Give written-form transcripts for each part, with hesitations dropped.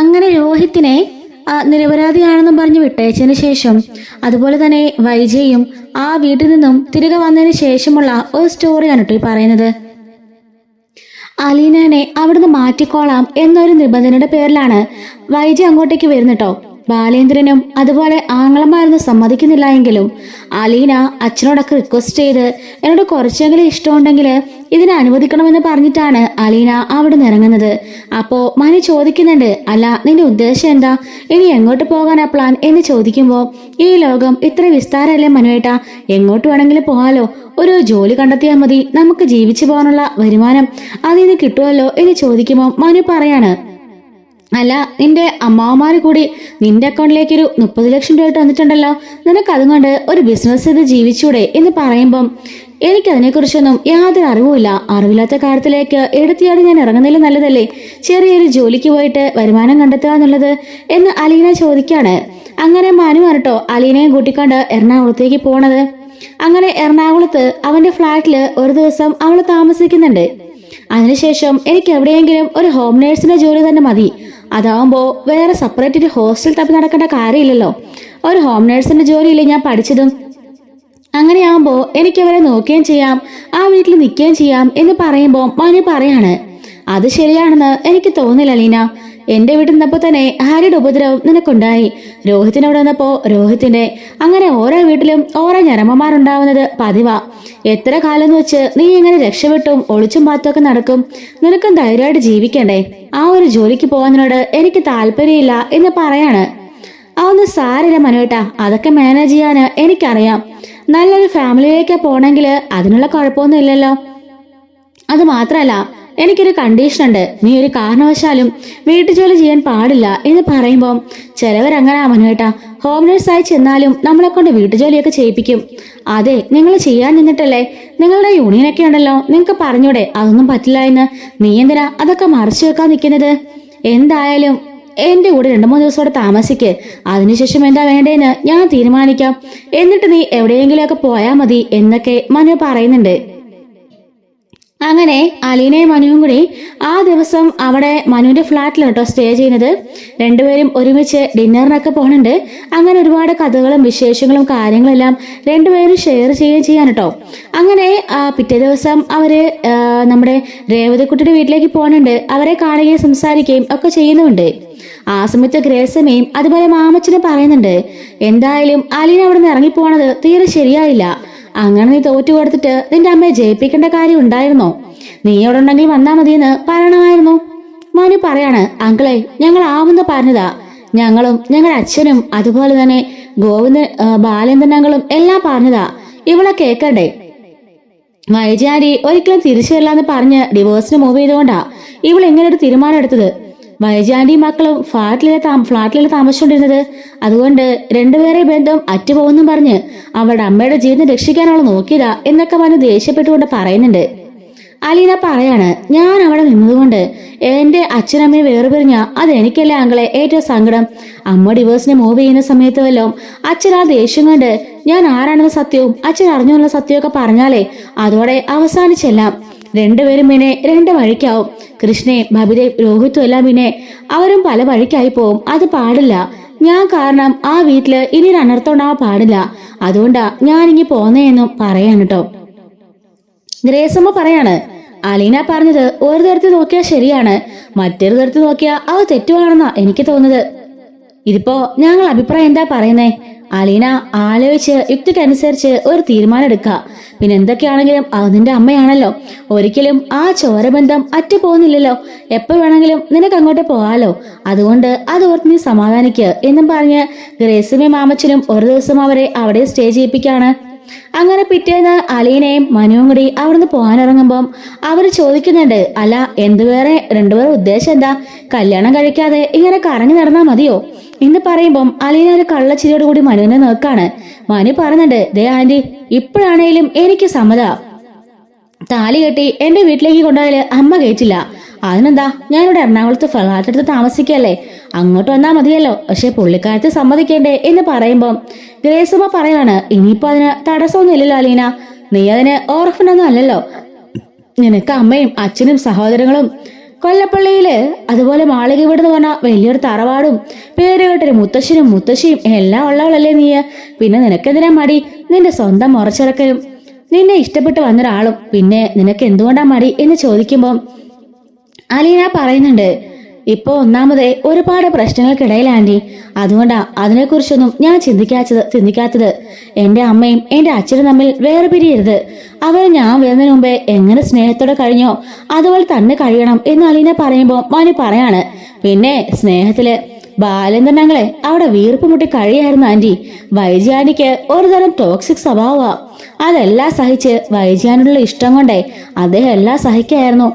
അങ്ങനെ രോഹിത്തിനെ നിരപരാധിയാണെന്നും പറഞ്ഞ് വിട്ടയച്ചതിന് ശേഷം അതുപോലെ തന്നെ വൈജയും ആ വീട്ടിൽ നിന്നും തിരികെ വന്നതിന് ശേഷമുള്ള ഒരു സ്റ്റോറിയാണ് കേട്ടോ ഈ പറയുന്നത്. അലീനനെ അവിടുന്ന് മാറ്റിക്കോളാം എന്നൊരു നിബന്ധനയുടെ പേരിലാണ് വൈജ അങ്ങോട്ടേക്ക് വരുന്നട്ടോ. ബാലേന്ദ്രനും അതുപോലെ ആങ്ങളമാരൊന്നും സമ്മതിക്കുന്നില്ല എങ്കിലും അലീന അച്ഛനോടൊക്കെ റിക്വസ്റ്റ് ചെയ്ത് എന്നോട് കുറച്ചെങ്കിലും ഇഷ്ടമുണ്ടെങ്കിൽ ഇതിനെ അനുവദിക്കണമെന്ന് പറഞ്ഞിട്ടാണ് അലീന അവിടെ നിന്ന് ഇറങ്ങുന്നത്. അപ്പോ മനു ചോദിക്കുന്നുണ്ട്, അല്ല നിന്റെ ഉദ്ദേശം എന്താ, ഇനി എങ്ങോട്ട് പോകാനാ പ്ലാൻ എന്ന് ചോദിക്കുമ്പോൾ ഈ ലോകം ഇത്ര വിസ്താരമല്ലേ മനുവേട്ടാ, എങ്ങോട്ട് വേണമെങ്കിലും പോകാലോ, ഒരു ജോലി കണ്ടെത്തിയാൽ മതി, നമുക്ക് ജീവിച്ചു പോകാനുള്ള വരുമാനം അതിൽ നിന്ന് കിട്ടുമല്ലോ എന്ന് ചോദിക്കുമ്പോൾ മനു പറയാണ്, അല്ല നിന്റെ അമ്മാവന്മാര് കൂടി നിന്റെ അക്കൗണ്ടിലേക്ക് ഒരു 30 ലക്ഷം രൂപ തന്നിട്ടുണ്ടല്ലോ, നിനക്ക് അതുകൊണ്ട് ഒരു ബിസിനസ് ചെയ്ത് ജീവിച്ചൂടെ എന്ന് പറയുമ്പം എനിക്കതിനെക്കുറിച്ചൊന്നും യാതൊരു അറിവുമില്ല, അറിവില്ലാത്ത കാര്യത്തിലേക്ക് എടുത്തിയാടി ഞാൻ ഇറങ്ങുന്നതിൽ നല്ലതല്ലേ ചെറിയൊരു ജോലിക്ക് പോയിട്ട് വരുമാനം കണ്ടെത്തുക എന്നുള്ളത് എന്ന് അലീന ചോദിക്കാണ്. അങ്ങനെ മനു പറഞ്ഞിട്ടോ അലീനയും കൂട്ടിക്കൊണ്ട് എറണാകുളത്തേക്ക് പോണത്. അങ്ങനെ എറണാകുളത്ത് അവന്റെ ഫ്ലാറ്റില് ഒരു ദിവസം അവൾ താമസിക്കുന്നുണ്ട്. അതിനുശേഷം എനിക്ക് എവിടെയെങ്കിലും ഒരു ഹോം നേഴ്സിന്റെ ജോലി തന്നെ മതി, അതാവുമ്പോ വേറെ സെപ്പറേറ്റ് ഒരു ഹോസ്റ്റൽ തപ്പി നടക്കേണ്ട കാര്യമില്ലല്ലോ, ഒരു ഹോം നേഴ്സിന്റെ ജോലിയില്ലേ ഞാൻ പഠിച്ചതും, അങ്ങനെയാവുമ്പോ എനിക്ക് അവരെ നോക്കുകയും ചെയ്യാം, ആ വീട്ടിൽ നിൽക്കുകയും ചെയ്യാം എന്ന് പറയുമ്പോൾ മനു പറയാണ്, അത് ശരിയാണെന്ന് എനിക്ക് തോന്നില്ല അലീന, എന്റെ വീട്ടിൽ നിന്നപ്പോ തന്നെ ഹാരിയുടെ ഉപദ്രവം നിനക്കുണ്ടായി, രോഹിത്തിനോട് വന്നപ്പോ രോഹിത്തിന്റെ, അങ്ങനെ ഓരോ വീട്ടിലും ഓരോ ഞരമ്മമാരുണ്ടാവുന്നത് പതിവാ, എത്ര കാലം എന്ന് വെച്ച് നീ ഇങ്ങനെ രക്ഷപ്പെട്ടും ഒളിച്ചും പാത്തൊക്കെ നടക്കും, നിനക്കും ധൈര്യമായിട്ട് ജീവിക്കണ്ടേ, ആ ഒരു ജോലിക്ക് പോകാനോട് എനിക്ക് താല്പര്യമില്ല എന്ന് പറയാണ്. അതൊന്നും സാരില്ല മനുവേട്ടാ, അതൊക്കെ മാനേജ് ചെയ്യാന് എനിക്കറിയാം, നല്ലൊരു ഫാമിലിയിലേക്ക് പോണെങ്കിൽ അതിനുള്ള കുഴപ്പമൊന്നും ഇല്ലല്ലോ, അത് മാത്രല്ല എനിക്കൊരു കണ്ടീഷൻ ഉണ്ട്, നീ ഒരു കാരണവശാലും വീട്ടു ജോലി ചെയ്യാൻ പാടില്ല എന്ന് പറയുമ്പോൾ ചിലവരങ്ങനെ മനുവേട്ടാ, ഹോം നേഴ്സായി ചെന്നാലും നമ്മളെ കൊണ്ട് വീട്ടുജോലിയൊക്കെ ചെയ്യിപ്പിക്കും, അതെ നിങ്ങൾ ചെയ്യാൻ നിന്നിട്ടല്ലേ, നിങ്ങളുടെ യൂണിയനൊക്കെ ഉണ്ടല്ലോ, നിങ്ങൾക്ക് പറഞ്ഞൂടെ അതൊന്നും പറ്റില്ല എന്ന്, നീ എന്തിനാ അതൊക്കെ മറച്ചു വെക്കാൻ നിൽക്കുന്നത്, എന്തായാലും എന്റെ കൂടെ 2-3 ദിവസത്തോടെ താമസിക്ക്, അതിനുശേഷം എന്താ വേണ്ടേന്ന് ഞാൻ തീരുമാനിക്കാം, എന്നിട്ട് നീ എവിടെയെങ്കിലുമൊക്കെ പോയാൽ മതി എന്നൊക്കെ മനു പറയുന്നുണ്ട്. അങ്ങനെ അലീനയും മനുവും കൂടി ആ ദിവസം അവിടെ മനുവിന്റെ ഫ്ലാറ്റിലാണ് കേട്ടോ സ്റ്റേ ചെയ്യുന്നത്. രണ്ടുപേരും ഒരുമിച്ച് ഡിന്നറിനൊക്കെ പോകുന്നുണ്ട്. അങ്ങനെ ഒരുപാട് കഥകളും വിശേഷങ്ങളും കാര്യങ്ങളെല്ലാം രണ്ടുപേരും ഷെയർ ചെയ്യുകയും ചെയ്യാൻ കേട്ടോ. അങ്ങനെ പിറ്റേ ദിവസം അവര് നമ്മുടെ രേവതിക്കുട്ടിയുടെ വീട്ടിലേക്ക് പോകുന്നുണ്ട്. അവരെ കാണുകയും സംസാരിക്കുകയും ഒക്കെ ചെയ്യുന്നുണ്ട്. ആ സമയത്ത് ഗ്രേസമ്മയും അതുപോലെ മാമച്ചനും പറയുന്നുണ്ട്, എന്തായാലും അലീന അവിടെ നിന്ന് ഇറങ്ങിപ്പോണത് തീരെ ശരിയായില്ല, അങ്ങനെ നീ തോറ്റു കൊടുത്തിട്ട് നിന്റെ അമ്മയെ ജയിപ്പിക്കേണ്ട കാര്യം ഉണ്ടായിരുന്നോ, നീ അവിടെ ഉണ്ടെങ്കിൽ വന്നാ മതിയെന്ന് പറയണമായിരുന്നു. മനു പറയാണ്, അങ്കിളെ ഞങ്ങൾ ആവുന്ന പറഞ്ഞതാ, ഞങ്ങളും ഞങ്ങളുടെ അച്ഛനും അതുപോലെ തന്നെ ബാലേന്ദ്രൻ അങ്കിളും എല്ലാം പറഞ്ഞതാ, ഇവളെ കേക്കണ്ടേ, വൈജാരി ഒരിക്കലും തിരിച്ചു വരില്ലാന്ന് പറഞ്ഞ് ഡിവോഴ്സിന് മൂവ് ചെയ്തുകൊണ്ടാ ഇവൾ ഇങ്ങനെ ഒരു തീരുമാനം എടുത്തത്, വൈജാന്റി മക്കളും ഫ്ലാറ്റിലെ താമസിച്ചുകൊണ്ടിരുന്നത്, അതുകൊണ്ട് രണ്ടുപേരെ ബന്ധം അറ്റുപോകുന്നും പറഞ്ഞ് അവളുടെ അമ്മയുടെ ജീവിതം രക്ഷിക്കാൻ അവൾ നോക്കിയതാ എന്നൊക്കെ മനു ദേഷ്യപ്പെട്ടുകൊണ്ട് പറയുന്നുണ്ട്. അലീന പറയാണ്, ഞാൻ അവിടെ നിന്നതുകൊണ്ട് എന്റെ അച്ഛനമ്മയെ വേർപിരിഞ്ഞ അത് എനിക്കല്ലേ അങ്ങളെ ഏറ്റവും സങ്കടം, അമ്മ ഡിവോഴ്സിനെ മൂവ് ചെയ്യുന്ന സമയത്ത് വല്ലതും അച്ഛൻ ആ ദേഷ്യം കൊണ്ട് ഞാൻ ആരാണെന്ന സത്യവും അച്ഛൻ അറിഞ്ഞുള്ള സത്യമൊക്കെ പറഞ്ഞാലേ അതോടെ അവസാനിച്ചെല്ലാം, രണ്ടുപേരും പിന്നെ 2 വഴിക്കാവും, കൃഷ്ണയും ബബിതയും രോഹിത്തും എല്ലാം പിന്നെ അവരും പല വഴിക്കായി പോവും, അത് പാടില്ല, ഞാൻ കാരണം ആ വീട്ടില് ഇനി ഒരു അനർത്ഥം ഉണ്ടാവാൻ പാടില്ല, അതുകൊണ്ടാ ഞാനിങ്ങി പോന്നേന്നും പറയാൻ കേട്ടോ. ഗ്രേസമ്മ പറയാണ്, അലീന പറഞ്ഞത് ഒരു തരത്തിൽ നോക്കിയാൽ ശരിയാണ്, മറ്റൊരു തരത്തിൽ നോക്കിയാൽ അത് തെറ്റുവാണെന്നാ എനിക്ക് തോന്നുന്നത്, ഇതിപ്പോ ഞങ്ങൾ അഭിപ്രായം എന്താ പറയുന്നേ, അലീന ആലോചിച്ച് യുക്തിക്കനുസരിച്ച് ഒരു തീരുമാനം എടുക്കുക, പിന്നെ എന്തൊക്കെയാണെങ്കിലും അത് നിന്റെ അമ്മയാണല്ലോ, ഒരിക്കലും ആ ചോരബന്ധം അറ്റുപോകുന്നില്ലല്ലോ, എപ്പോ വേണമെങ്കിലും നിനക്ക് അങ്ങോട്ട് പോകാലോ, അതുകൊണ്ട് അത് ഓർത്ത് നീ സമാധാനിക്കുക എന്നും പറഞ്ഞ് ഗ്രേസമ്മയും മാമച്ചനും ഒരു ദിവസം അവരെ അവിടെ സ്റ്റേ ചെയ്യിപ്പിക്കാണ്. അങ്ങനെ പിറ്റേന്ന് അലീനയും മനുവും കൂടി അവിടുന്ന് പോകാനിറങ്ങുമ്പം അവര് ചോദിക്കുന്നുണ്ട്, അല്ല രണ്ടുപേരുടെ ഉദ്ദേശം എന്താ, കല്യാണം കഴിക്കാതെ ഇങ്ങനെ കറങ്ങി നടന്നാ മതിയോ എന്ന് പറയുമ്പം അലീന ഒരു കള്ളച്ചിരിയോട് കൂടി മനുവിനെ നോക്കാണ്. മനു പറയുന്നുണ്ട്, ദേ ആന്റി, ഇപ്പോഴാണേലും എനിക്ക് സമ്മത, താലി കെട്ടി എന്റെ വീട്ടിലേക്ക് കൊണ്ടുപോയാല് അമ്മ കേട്ടില്ല, അതിനെന്താ ഞാനിവിടെ എറണാകുളത്ത് ഫ്ലാറ്റെടുത്ത് താമസിക്കല്ലേ, അങ്ങോട്ട് വന്നാ മതിയല്ലോ, പക്ഷെ പുള്ളിക്കാരത്ത് സമ്മതിക്കേണ്ടേ എന്ന് പറയുമ്പം ഗ്രേസമ്മ പറയാണ്, ഇനിയിപ്പോ അതിന് തടസ്സമൊന്നും ഇല്ലല്ലോ അലീന, നീ അതിന് ഓർഫനൊന്നും അല്ലല്ലോ, നിനക്ക് അമ്മയും അച്ഛനും സഹോദരങ്ങളും കൊല്ലപ്പള്ളിയില് അതുപോലെ മാളിക വീട് എന്ന് പറഞ്ഞാൽ വലിയൊരു തറവാടും പേരുകേട്ടൊരു മുത്തശ്ശനും മുത്തശ്ശിയും എല്ലാം ഉള്ളവളല്ലേ നീ. പിന്നെ നിനക്കെന്തിനാ മടി? നിന്റെ സ്വന്തം മുറച്ചിറക്കലും നിന്നെ ഇഷ്ടപ്പെട്ട് വന്നൊരാളും പിന്നെ നിനക്ക് എന്തുകൊണ്ടാ മടി എന്ന് ചോദിക്കുമ്പോൾ അലീന പറയുന്നുണ്ട്, ഇപ്പൊ ഒന്നാമതേ ഒരുപാട് പ്രശ്നങ്ങൾക്കിടയിൽ ആന്റി, അതുകൊണ്ടാ അതിനെക്കുറിച്ചൊന്നും ഞാൻ ചിന്തിക്കാത്തത്. എന്റെ അമ്മയും എന്റെ അച്ഛനും തമ്മിൽ വേറെ പിരിയരുത്. അവർ ഞാൻ വരുന്നതിന് മുമ്പേ എങ്ങനെ സ്നേഹത്തോടെ കഴിഞ്ഞോ അതുപോലെ തന്നെ കഴിയണം എന്ന് അലീന പറയുമ്പോൾ മനു പറയാണ്, പിന്നെ സ്നേഹത്തില് ബാലേന്ദ്രനങ്ങളെ അവിടെ വീർപ്പ് മുട്ടി കഴിയായിരുന്നു ആന്റി. വൈജയാനിക്ക് ഒരു തരം ടോക്സിക് സ്വഭാവമാ. അതെല്ലാം സഹിച്ച് വൈജയാനുള്ള ഇഷ്ടം കൊണ്ടേ അദ്ദേഹം എല്ലാം സഹിക്കായിരുന്നു.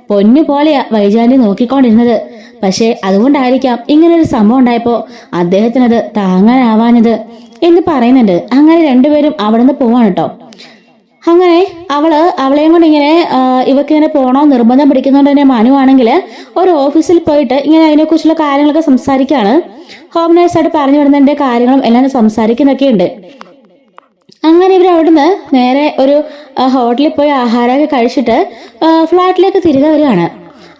പൊന്നു പോലെയാ വൈജാനി നോക്കിക്കൊണ്ടിരുന്നത്. പക്ഷെ അതുകൊണ്ടായിരിക്കാം ഇങ്ങനൊരു സംഭവം ഉണ്ടായപ്പോ അദ്ദേഹത്തിനത് താങ്ങാനാവാഞ്ഞത് എന്ന് പറയുന്നുണ്ട്. അങ്ങനെ രണ്ടുപേരും അവിടെ നിന്ന് പോവാണ് കേട്ടോ. അങ്ങനെ അവളെയും കൊണ്ട് ഇങ്ങനെ ഇവക്കിങ്ങനെ പോണോ നിർബന്ധം പിടിക്കുന്നതുകൊണ്ട് തന്നെ മനു ആണെങ്കിൽ ഒരു ഓഫീസിൽ പോയിട്ട് ഇങ്ങനെ അതിനെക്കുറിച്ചുള്ള കാര്യങ്ങളൊക്കെ സംസാരിക്കുകയാണ്. ഹോം നേഴ്സായിട്ട് പറഞ്ഞു വിടുന്നതിന്റെ കാര്യങ്ങളും എല്ലാം സംസാരിക്കുന്നൊക്കെ ഉണ്ട്. അങ്ങനെ ഇവർ അവിടുന്ന് നേരെ ഒരു ഹോട്ടലിൽ പോയി ആഹാരമൊക്കെ കഴിച്ചിട്ട് ഫ്ലാറ്റിലേക്ക് തിരികെ വരികയാണ്.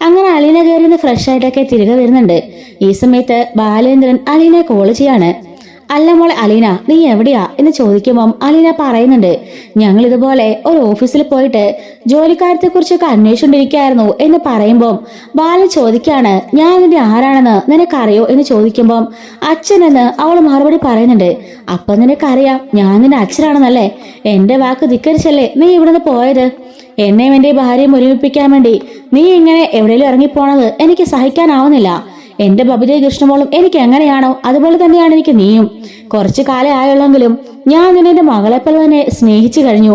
അങ്ങനെ അലീന കയറി ഫ്രഷ് ആയിട്ടൊക്കെ തിരികെ വരുന്നുണ്ട്. ഈ സമയത്ത് ബാലേന്ദ്രൻ അലീനെ കോൾ ചെയ്യാണ്. അല്ല മോളെ അലീന, നീ എവിടെയാ എന്ന് ചോദിക്കുമ്പം അലീന പറയുന്നുണ്ട്, ഞങ്ങൾ ഇതുപോലെ ഒരു ഓഫീസിൽ പോയിട്ട് ജോലിക്കാരത്തെ കുറിച്ചൊക്കെ അന്വേഷിച്ചിരിക്കുകയായിരുന്നു എന്ന് പറയുമ്പം ബാലൻ ചോദിക്കാണ്, ഞാൻ നിന്റെ ആരാണെന്ന് നിനക്കറിയോ എന്ന് ചോദിക്കുമ്പം അച്ഛനെന്ന് അവൾ മറുപടി പറയുന്നുണ്ട്. അപ്പം നിനക്കറിയാം ഞാൻ നിന്റെ അച്ഛനാണെന്നല്ലേ? എന്റെ വാക്ക് ധിക്കരിച്ചല്ലേ നീ ഇവിടുന്ന് പോയത്? എന്നെയും എന്റെ ഭാര്യയും ഒരുമിപ്പിക്കാൻ വേണ്ടി നീ ഇങ്ങനെ എവിടെയെങ്കിലും ഇറങ്ങിപ്പോണത് എനിക്ക് സഹിക്കാനാവുന്നില്ല. എന്റെ ബബിതയും കൃഷ്ണമോളും എനിക്ക് എങ്ങനെയാണോ അതുപോലെ തന്നെയാണ് എനിക്ക് നീയും. കുറച്ചു കാലം ആയുള്ളെങ്കിലും ഞാൻ നിന്നെ മകളെപ്പോലെ തന്നെ സ്നേഹിച്ചു കഴിഞ്ഞു.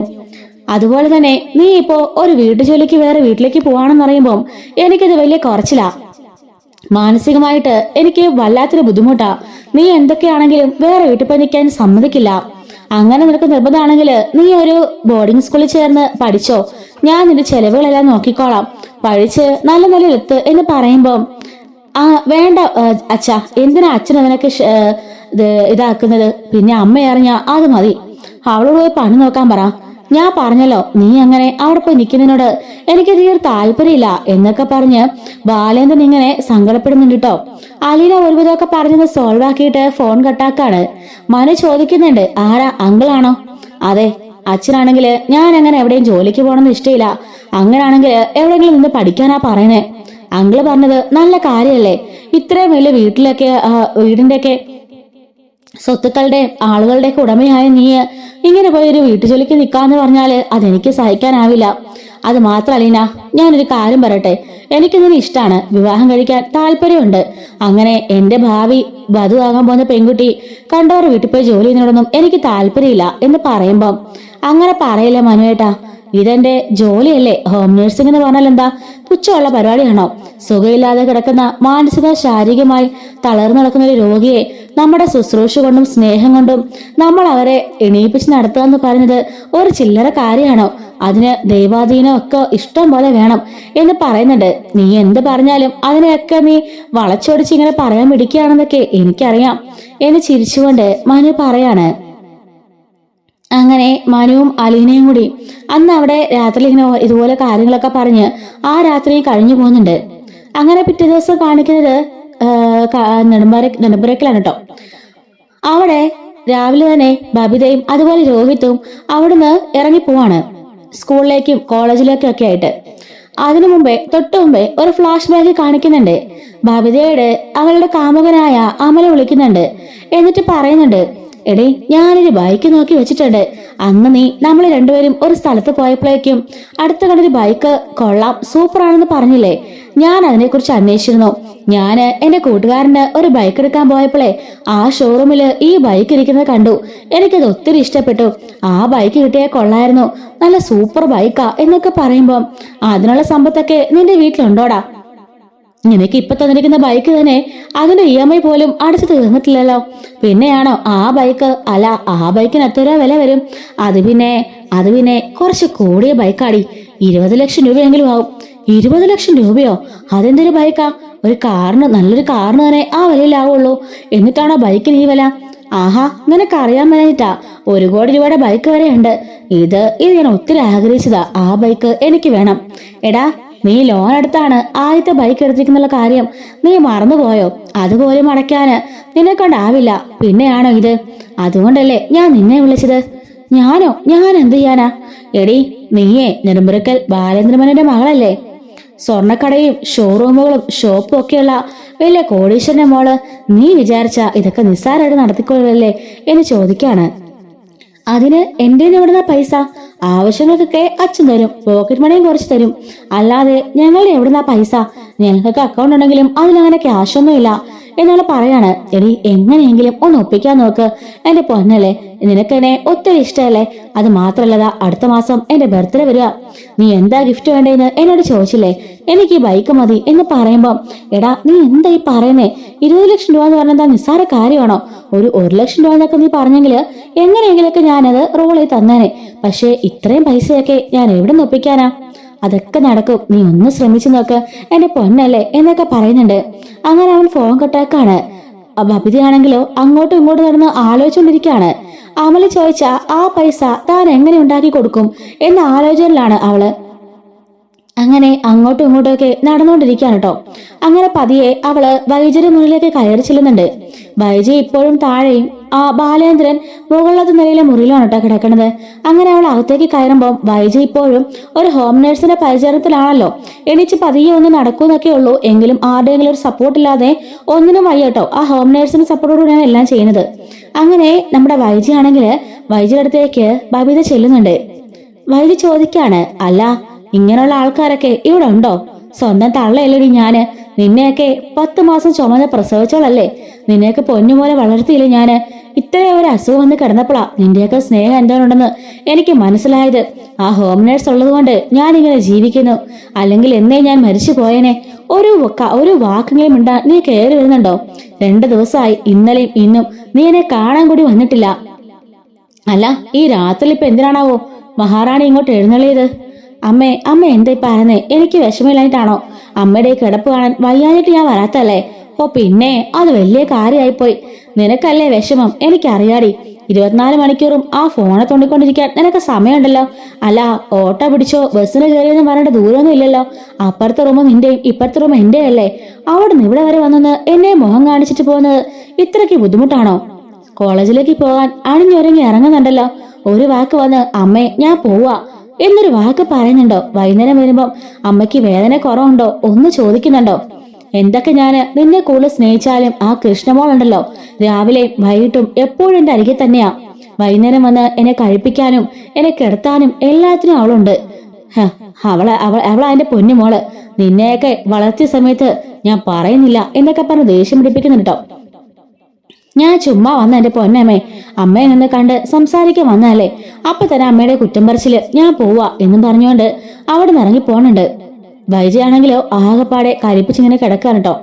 അതുപോലെ തന്നെ നീ ഇപ്പോ ഒരു വീട്ടുജോലിക്ക് വേറെ വീട്ടിലേക്ക് പോവാണെന്ന് പറയുമ്പോൾ എനിക്കത് വലിയ കുറച്ചില്ല. മാനസികമായിട്ട് എനിക്ക് വല്ലാത്തൊരു ബുദ്ധിമുട്ടാ. നീ എന്തൊക്കെയാണെങ്കിലും വേറെ വീട്ടിൽ പോയി നിൽക്കാൻ സമ്മതിക്കില്ല. അങ്ങനെ നിനക്ക് നിർബന്ധമാണെങ്കിൽ നീ ഒരു ബോർഡിംഗ് സ്കൂളിൽ ചേർന്ന് പഠിച്ചോ, ഞാൻ നിന്റെ ചെലവുകളെല്ലാം നോക്കിക്കോളാം, പഠിച്ച് നല്ല നിലയിലെത്ത് എന്ന് പറയുമ്പോൾ വേണ്ട അച്ഛാ, എന്തിനാ അച്ഛൻ അതിനൊക്കെ ഇതാക്കുന്നത്? പിന്നെ അമ്മ അറിഞ്ഞാ അത് മതി. അവളോട് പോയി പണി നോക്കാൻ പറ. ഞാൻ പറഞ്ഞല്ലോ, നീ അങ്ങനെ അവിടെ പോയി നിൽക്കുന്നതിനോട് എനിക്ക് തീരെ താല്പര്യമില്ല എന്നൊക്കെ പറഞ്ഞ് ബാലേന്ദ്രൻ ഇങ്ങനെ സങ്കടപ്പെടുന്നുണ്ട് കേട്ടോ. അലീന ഒരുവിധമൊക്കെ പറഞ്ഞത് സോൾവ് ആക്കിയിട്ട് ഫോൺ കട്ടാക്കാണ്. മനു ചോദിക്കുന്നുണ്ട്, ആരാ? അങ്കിളാണോ? അതെ, അച്ഛനാണെങ്കിൽ ഞാൻ അങ്ങനെ എവിടെയും ജോലിക്ക് പോകണമെന്ന് ഇഷ്ടമില്ല. അങ്ങനാണെങ്കിൽ എവിടെയെങ്കിലും നിന്ന് പഠിക്കാനാ പറയുന്നേ. അങ്കിള് പറഞ്ഞത് നല്ല കാര്യല്ലേ? ഇത്രയും വലിയ വീടിന്റെ ഒക്കെ സ്വത്തുക്കളുടെ ആളുകളുടെ ഒക്കെ ഉടമയായ നീ ഇങ്ങനെ പോയി ഒരു വീട്ടുജോലിക്ക് നിൽക്കാന്ന് പറഞ്ഞാല് അതെനിക്ക് സഹിക്കാനാവില്ല. അത് മാത്രല്ല, ഞാനൊരു കാര്യം പറയട്ടെ, എനിക്ക് നിന്നെ ഇഷ്ടമാണ്, വിവാഹം കഴിക്കാൻ താല്പര്യമുണ്ട്. അങ്ങനെ എന്റെ ഭാവി വധുവാകാൻ പോകുന്ന പെൺകുട്ടി കണ്ടവർ വീട്ടിൽ പോയി ജോലി ചെയ്യുന്നതിനോടൊന്നും എനിക്ക് താല്പര്യമില്ല എന്ന് പറയുമ്പം അങ്ങനെ പറയില്ല മനുവേട്ടാ, ഇതെന്റെ ജോലിയല്ലേ. ഹോം നഴ്സിംഗ് എന്ന് പറഞ്ഞാൽ എന്താ പുച്ഛമുള്ള പരിപാടിയാണോ? സുഖമില്ലാതെ കിടക്കുന്ന മാനസിക ശാരീരികമായി തളർന്നു നടക്കുന്ന ഒരു രോഗിയെ നമ്മുടെ ശുശ്രൂഷ കൊണ്ടും സ്നേഹം കൊണ്ടും നമ്മൾ അവരെ എണീപ്പിച്ച് നടത്തുക എന്ന് പറയുന്നത് ഒരു ചില്ലറ കാര്യമാണോ? അതിന് ദൈവാധീനം ഒക്കെ ഇഷ്ടം പോലെ വേണം എന്ന് പറയുന്നുണ്ട്. നീ എന്ത് പറഞ്ഞാലും അതിനെയൊക്കെ നീ വളച്ചൊടിച്ച് ഇങ്ങനെ പറയാൻ പിടിക്കുകയാണെന്നൊക്കെ എനിക്കറിയാം എന്ന് ചിരിച്ചുകൊണ്ട് മനു പറയാണ്. അങ്ങനെ മനുവും അലീനയും കൂടി അന്ന് അവിടെ രാത്രി ഇങ്ങനെ ഇതുപോലെ കാര്യങ്ങളൊക്കെ പറഞ്ഞ് ആ രാത്രി കഴിഞ്ഞു പോകുന്നുണ്ട്. അങ്ങനെ പിറ്റേ ദിവസം കാണിക്കുന്നത് നെടുമ്പരക്കിലാണ് കേട്ടോ. അവിടെ രാവിലെ തന്നെ ബബിതയും അതുപോലെ രോഹിത്തും അവിടുന്ന് ഇറങ്ങിപ്പോവാണ് സ്കൂളിലേക്കും കോളേജിലേക്കും ഒക്കെ ആയിട്ട്. അതിനു മുമ്പേ തൊട്ടു മുമ്പേ ഒരു ഫ്ലാഷ് ബാക്ക് കാണിക്കുന്നുണ്ട്. ബബിതയോട് അവളുടെ കാമുകനായ അമല വിളിക്കുന്നുണ്ട്. എന്നിട്ട് പറയുന്നുണ്ട്, എടേ ഞാനൊരു ബൈക്ക് നോക്കി വെച്ചിട്ടുണ്ട്. അന്ന് നീ നമ്മൾ രണ്ടുപേരും ഒരു സ്ഥലത്ത് പോയപ്പോഴേക്കും അടുത്ത കണ്ടൊരു ബൈക്ക് കൊള്ളാം, സൂപ്പറാണെന്ന് പറഞ്ഞില്ലേ? ഞാൻ അതിനെക്കുറിച്ച് അന്വേഷിച്ചിരുന്നു. ഞാന് എന്റെ കൂട്ടുകാരന് ഒരു ബൈക്ക് എടുക്കാൻ പോയപ്പോഴേ ആ ഷോറൂമില് ഈ ബൈക്ക് ഇരിക്കുന്നത് കണ്ടു. എനിക്കത് ഒത്തിരി ഇഷ്ടപ്പെട്ടു. ആ ബൈക്ക് കിട്ടിയാൽ കൊള്ളായിരുന്നു, നല്ല സൂപ്പർ ബൈക്കാ എന്നൊക്കെ പറയുമ്പം അതിനുള്ള സമ്പത്തൊക്കെ നിന്റെ വീട്ടിലുണ്ടോടാ? നിനക്ക് ഇപ്പൊ തന്നിരിക്കുന്ന ബൈക്ക് തന്നെ അതിന്റെ EMI പോലും അടച്ചു തീർന്നിട്ടില്ലല്ലോ. പിന്നെയാണോ ആ ബൈക്ക്? അല്ല, ആ ബൈക്കിന് എത്ര വില വരും? അത് പിന്നെ കുറച്ച് കൂടിയ ബൈക്കാടി. 20 ലക്ഷം രൂപയെങ്കിലും ആവും. 20 ലക്ഷം രൂപയോ? അതെന്തൊരു ബൈക്കാ? ഒരു കാറിന്, നല്ലൊരു കാറിന് തന്നെ ആ വിലയിലാവുള്ളൂ. എന്നിട്ടാണോ ബൈക്കിന് ഈ വില? ആഹാ, നിനക്കറിയാൻ വേണ്ടിട്ടാ. 1 കോടി രൂപയുടെ ബൈക്ക് വരെ ഉണ്ട്. ഇത് ഞാൻ ഒത്തിരി ആഗ്രഹിച്ചതാ. ആ ബൈക്ക് എനിക്ക് വേണം. എടാ, നീ ലോൺ എടുത്താണ് ആദ്യത്തെ ബൈക്ക് എടുത്തിരിക്കുന്നുള്ള കാര്യം നീ മറന്നുപോയോ? അതുപോലും അടയ്ക്കാന് നിന്നെ കൊണ്ടാവില്ല, പിന്നെയാണോ ഇത്? അതുകൊണ്ടല്ലേ ഞാൻ നിന്നെ വിളിച്ചത്. ഞാൻ എന്ത് ചെയ്യാനാ? എടി, നീയേ നെടുമ്പുരക്കൽ ബാലേന്ദ്രമേനോന്റെ മകളല്ലേ? സ്വർണ്ണക്കടയും ഷോറൂമുകളും ഷോപ്പും ഒക്കെയുള്ള വലിയ കോടീശ്വരന്റെ മോള്. നീ വിചാരിച്ച ഇതൊക്കെ നിസ്സാരമായിട്ട് നടത്തിക്കൊള്ളല്ലേ എന്ന് ചോദിക്കാണ്. അതിന് എന്റെ എവിടുന്ന പൈസ? ആവശ്യങ്ങൾക്കൊക്കെ അച്ഛൻ തരും, പോക്കറ്റ് മണിയും കുറച്ച് തരും, അല്ലാതെ ഞങ്ങളുടെ എവിടുന്ന പൈസ? ഞങ്ങൾക്കൊക്കെ അക്കൗണ്ട് ഉണ്ടെങ്കിലും അതിലങ്ങനെ ക്യാഷ് ഒന്നുമില്ല എന്നുള്ള പറയാണ്. എടി, എങ്ങനെയെങ്കിലും ഒന്ന് ഒപ്പിക്കാൻ നോക്ക് എന്റെ പൊന്നല്ലേ. നിനക്കെന്നെ ഒത്തിരി ഇഷ്ടമല്ലേ? അത് മാത്രല്ലതാ, അടുത്ത മാസം എന്റെ ബർത്ത്ഡേ വരിക. നീ എന്താ ഗിഫ്റ്റ് വേണ്ടേന്ന് എന്നോട് ചോദിച്ചില്ലേ? എനിക്ക് ഈ ബൈക്ക് മതി എന്ന് പറയുമ്പം, എടാ നീ എന്താ ഈ പറയുന്നേ? 20 ലക്ഷം രൂപ എന്ന് പറഞ്ഞാൽ നിസ്സാര കാര്യമാണോ? ഒരു 1 ലക്ഷം രൂപ എന്നൊക്കെ നീ പറഞ്ഞെങ്കിൽ എങ്ങനെയെങ്കിലൊക്കെ ഞാനത് റോൾ ചെയ്ത് തന്നേനെ. പക്ഷെ ഇത്രയും പൈസയൊക്കെ ഞാൻ എവിടെ നിന്ന് ഒപ്പിക്കാനാ? അതൊക്കെ നടക്കും, നീ ഒന്ന് ശ്രമിച്ചു നോക്ക് എന്റെ പൊന്നല്ലേ എന്നൊക്കെ പറയുന്നുണ്ട്. അങ്ങനെ അവൻ ഫോൺ കട്ടാക്കാണ്. ബബിതയാണെങ്കിലോ അങ്ങോട്ടും ഇങ്ങോട്ടും നടന്ന് ആലോചിച്ചുകൊണ്ടിരിക്കുകയാണ്. അമല് ചോദിച്ച ആ പൈസ താൻ എങ്ങനെ ഉണ്ടാക്കി കൊടുക്കും എന്ന ആലോചനയിലാണ് അവള്. അങ്ങനെ അങ്ങോട്ടും ഇങ്ങോട്ടും ഒക്കെ നടന്നുകൊണ്ടിരിക്കുകയാണ് കേട്ടോ. അങ്ങനെ പതിയെ അവള് വൈദ്യരുടെ മുറിയിലേക്ക് കയറി ചെല്ലുന്നുണ്ട്. വൈദ്യ ഇപ്പോഴും താഴെയും ബാലേന്ദ്രൻ മുകളിലത്തെ നിലയിലെ മുറിയിലാണ് കേട്ടോ കിടക്കുന്നത്. അങ്ങനെ അവൾ അകത്തേക്ക് കയറുമ്പോൾ വൈദ്യ ഇപ്പോഴും ഒരു ഹോം നേഴ്സിന്റെ പരിചരണത്തിലാണല്ലോ. എണീച്ച് പതിയെ ഒന്ന് നടക്കൂന്നൊക്കെ ഉള്ളൂ, എങ്കിലും ആരുടെയെങ്കിലും ഒരു സപ്പോർട്ട് ഇല്ലാതെ ഒന്നിനും വയ്യ കേട്ടോ. ആ ഹോം നേഴ്സിന്റെ സപ്പോർട്ടോടുകൂടിയാണ് എല്ലാം ചെയ്യുന്നത്. അങ്ങനെ നമ്മുടെ വൈദ്യ ആണെങ്കിൽ വൈദ്യയുടെ അടുത്തേക്ക് ബബിത ചെല്ലുന്നുണ്ട്. വൈദ്യ ചോദിക്കാണ്, അല്ല ഇങ്ങനെയുള്ള ആൾക്കാരൊക്കെ ഇവിടെ ഉണ്ടോ? സ്വന്തം തള്ളയല്ലടി ഞാന്. നിന്നെയൊക്കെ 10 മാസം ചുമന്ന് പ്രസവിച്ചോളല്ലേ. നിന്നെയൊക്കെ പൊന്നുപോലെ വളർത്തിയില്ലേ ഞാന്. ഇത്രയും ഒരു അസുഖം വന്ന് കിടന്നപ്പോഴാ നിന്റെയൊക്കെ സ്നേഹം എന്താണുണ്ടെന്ന് എനിക്ക് മനസ്സിലായത്. ആ ഹോം നേഴ്സ് ഉള്ളത് കൊണ്ട് ഞാനിങ്ങനെ ജീവിക്കുന്നു, അല്ലെങ്കിൽ എന്നേ ഞാൻ മരിച്ചു പോയേനെ. ഒരു വാക്കെങ്കിലും ഉണ്ടാ നീ കയറി വരുന്നുണ്ടോ? 2 ദിവസമായി, ഇന്നലെയും ഇന്നും നീ എന്നെ കാണാൻ കൂടി വന്നിട്ടില്ല. അല്ല, ഈ രാത്രി ഇപ്പൊ എന്തിനാണാവോ മഹാറാണി ഇങ്ങോട്ട് എഴുന്നള്ളിയത്? അമ്മ എന്തായി പറയുന്നേ? എനിക്ക് വിഷമില്ലായിട്ടാണോ? അമ്മയുടെ കിടപ്പ് കാണാൻ വയ്യാഞ്ഞിട്ട് ഞാൻ വരാത്തല്ലേ? ഓ പിന്നെ, അത് വലിയ കാര്യമായിപ്പോയി. നിനക്കല്ലേ വിഷമം, എനിക്കറിയാടി. 24 മണിക്കൂറും ആ ഫോണെ തോണ്ടിക്കൊണ്ടിരിക്കാൻ നിനക്ക് സമയമുണ്ടല്ലോ. അല്ല, ഓട്ടോ പിടിച്ചോ ബസ്സിന് കയറിയെന്ന് പറഞ്ഞിട്ട് ദൂരമൊന്നും ഇല്ലല്ലോ. അപ്പുറത്തെ റൂമും നിന്റെയും ഇപ്പുറത്തെ റൂം എന്റെ അല്ലേ. അവിടെ നിന്ന് ഇവിടെ വരെ വന്നെന്ന് എന്നെ മുഖം കാണിച്ചിട്ട് പോകുന്നത് ഇത്രയ്ക്ക് ബുദ്ധിമുട്ടാണോ? കോളേജിലേക്ക് പോകാൻ അണിഞ്ഞൊരുങ്ങി ഇറങ്ങുന്നുണ്ടല്ലോ. ഒരു വാക്ക് വന്ന് അമ്മേ ഞാൻ പോവാ എന്നൊരു വാക്ക് പറയുന്നുണ്ടോ? വൈകുന്നേരം വരുമ്പം അമ്മയ്ക്ക് വേദന കുറവുണ്ടോ ഒന്ന് ചോദിക്കുന്നുണ്ടോ? എന്തൊക്കെ ഞാന് നിന്നെ കൂടുതൽ സ്നേഹിച്ചാലും ആ കൃഷ്ണമോൾ ഉണ്ടല്ലോ, രാവിലെയും വൈകിട്ടും എപ്പോഴും എന്റെ അരികെ തന്നെയാ. വൈകുന്നേരം വന്ന് എന്നെ കഴിപ്പിക്കാനും എന്നെ കിടത്താനും എല്ലാത്തിനും അവളുണ്ട്. അവളാ എന്റെ പൊന്നുമോള്. നിന്നെയൊക്കെ വളർത്തിയ സമയത്ത് ഞാൻ പറയുന്നില്ല എന്നൊക്കെ പറഞ്ഞ് ദേഷ്യം പിടിപ്പിക്കുന്നുണ്ടോ? ഞാൻ ചുമ്മാ വന്ന എന്റെ പൊന്നമ്മേ, അമ്മയെ നിന്ന് കണ്ട് സംസാരിക്കാൻ വന്നല്ലേ. അപ്പൊ തന്നെ അമ്മയുടെ കുറ്റം പറിച്ചില് ഞാൻ പോവാ എന്നും പറഞ്ഞുകൊണ്ട് അവിടെ നിന്ന് ഇറങ്ങി പോണുണ്ട്. വൈജയാണെങ്കിലോ ആകെപ്പാടെ കരിപ്പിച്ചിങ്ങനെ കിടക്കാണ് കേട്ടോ.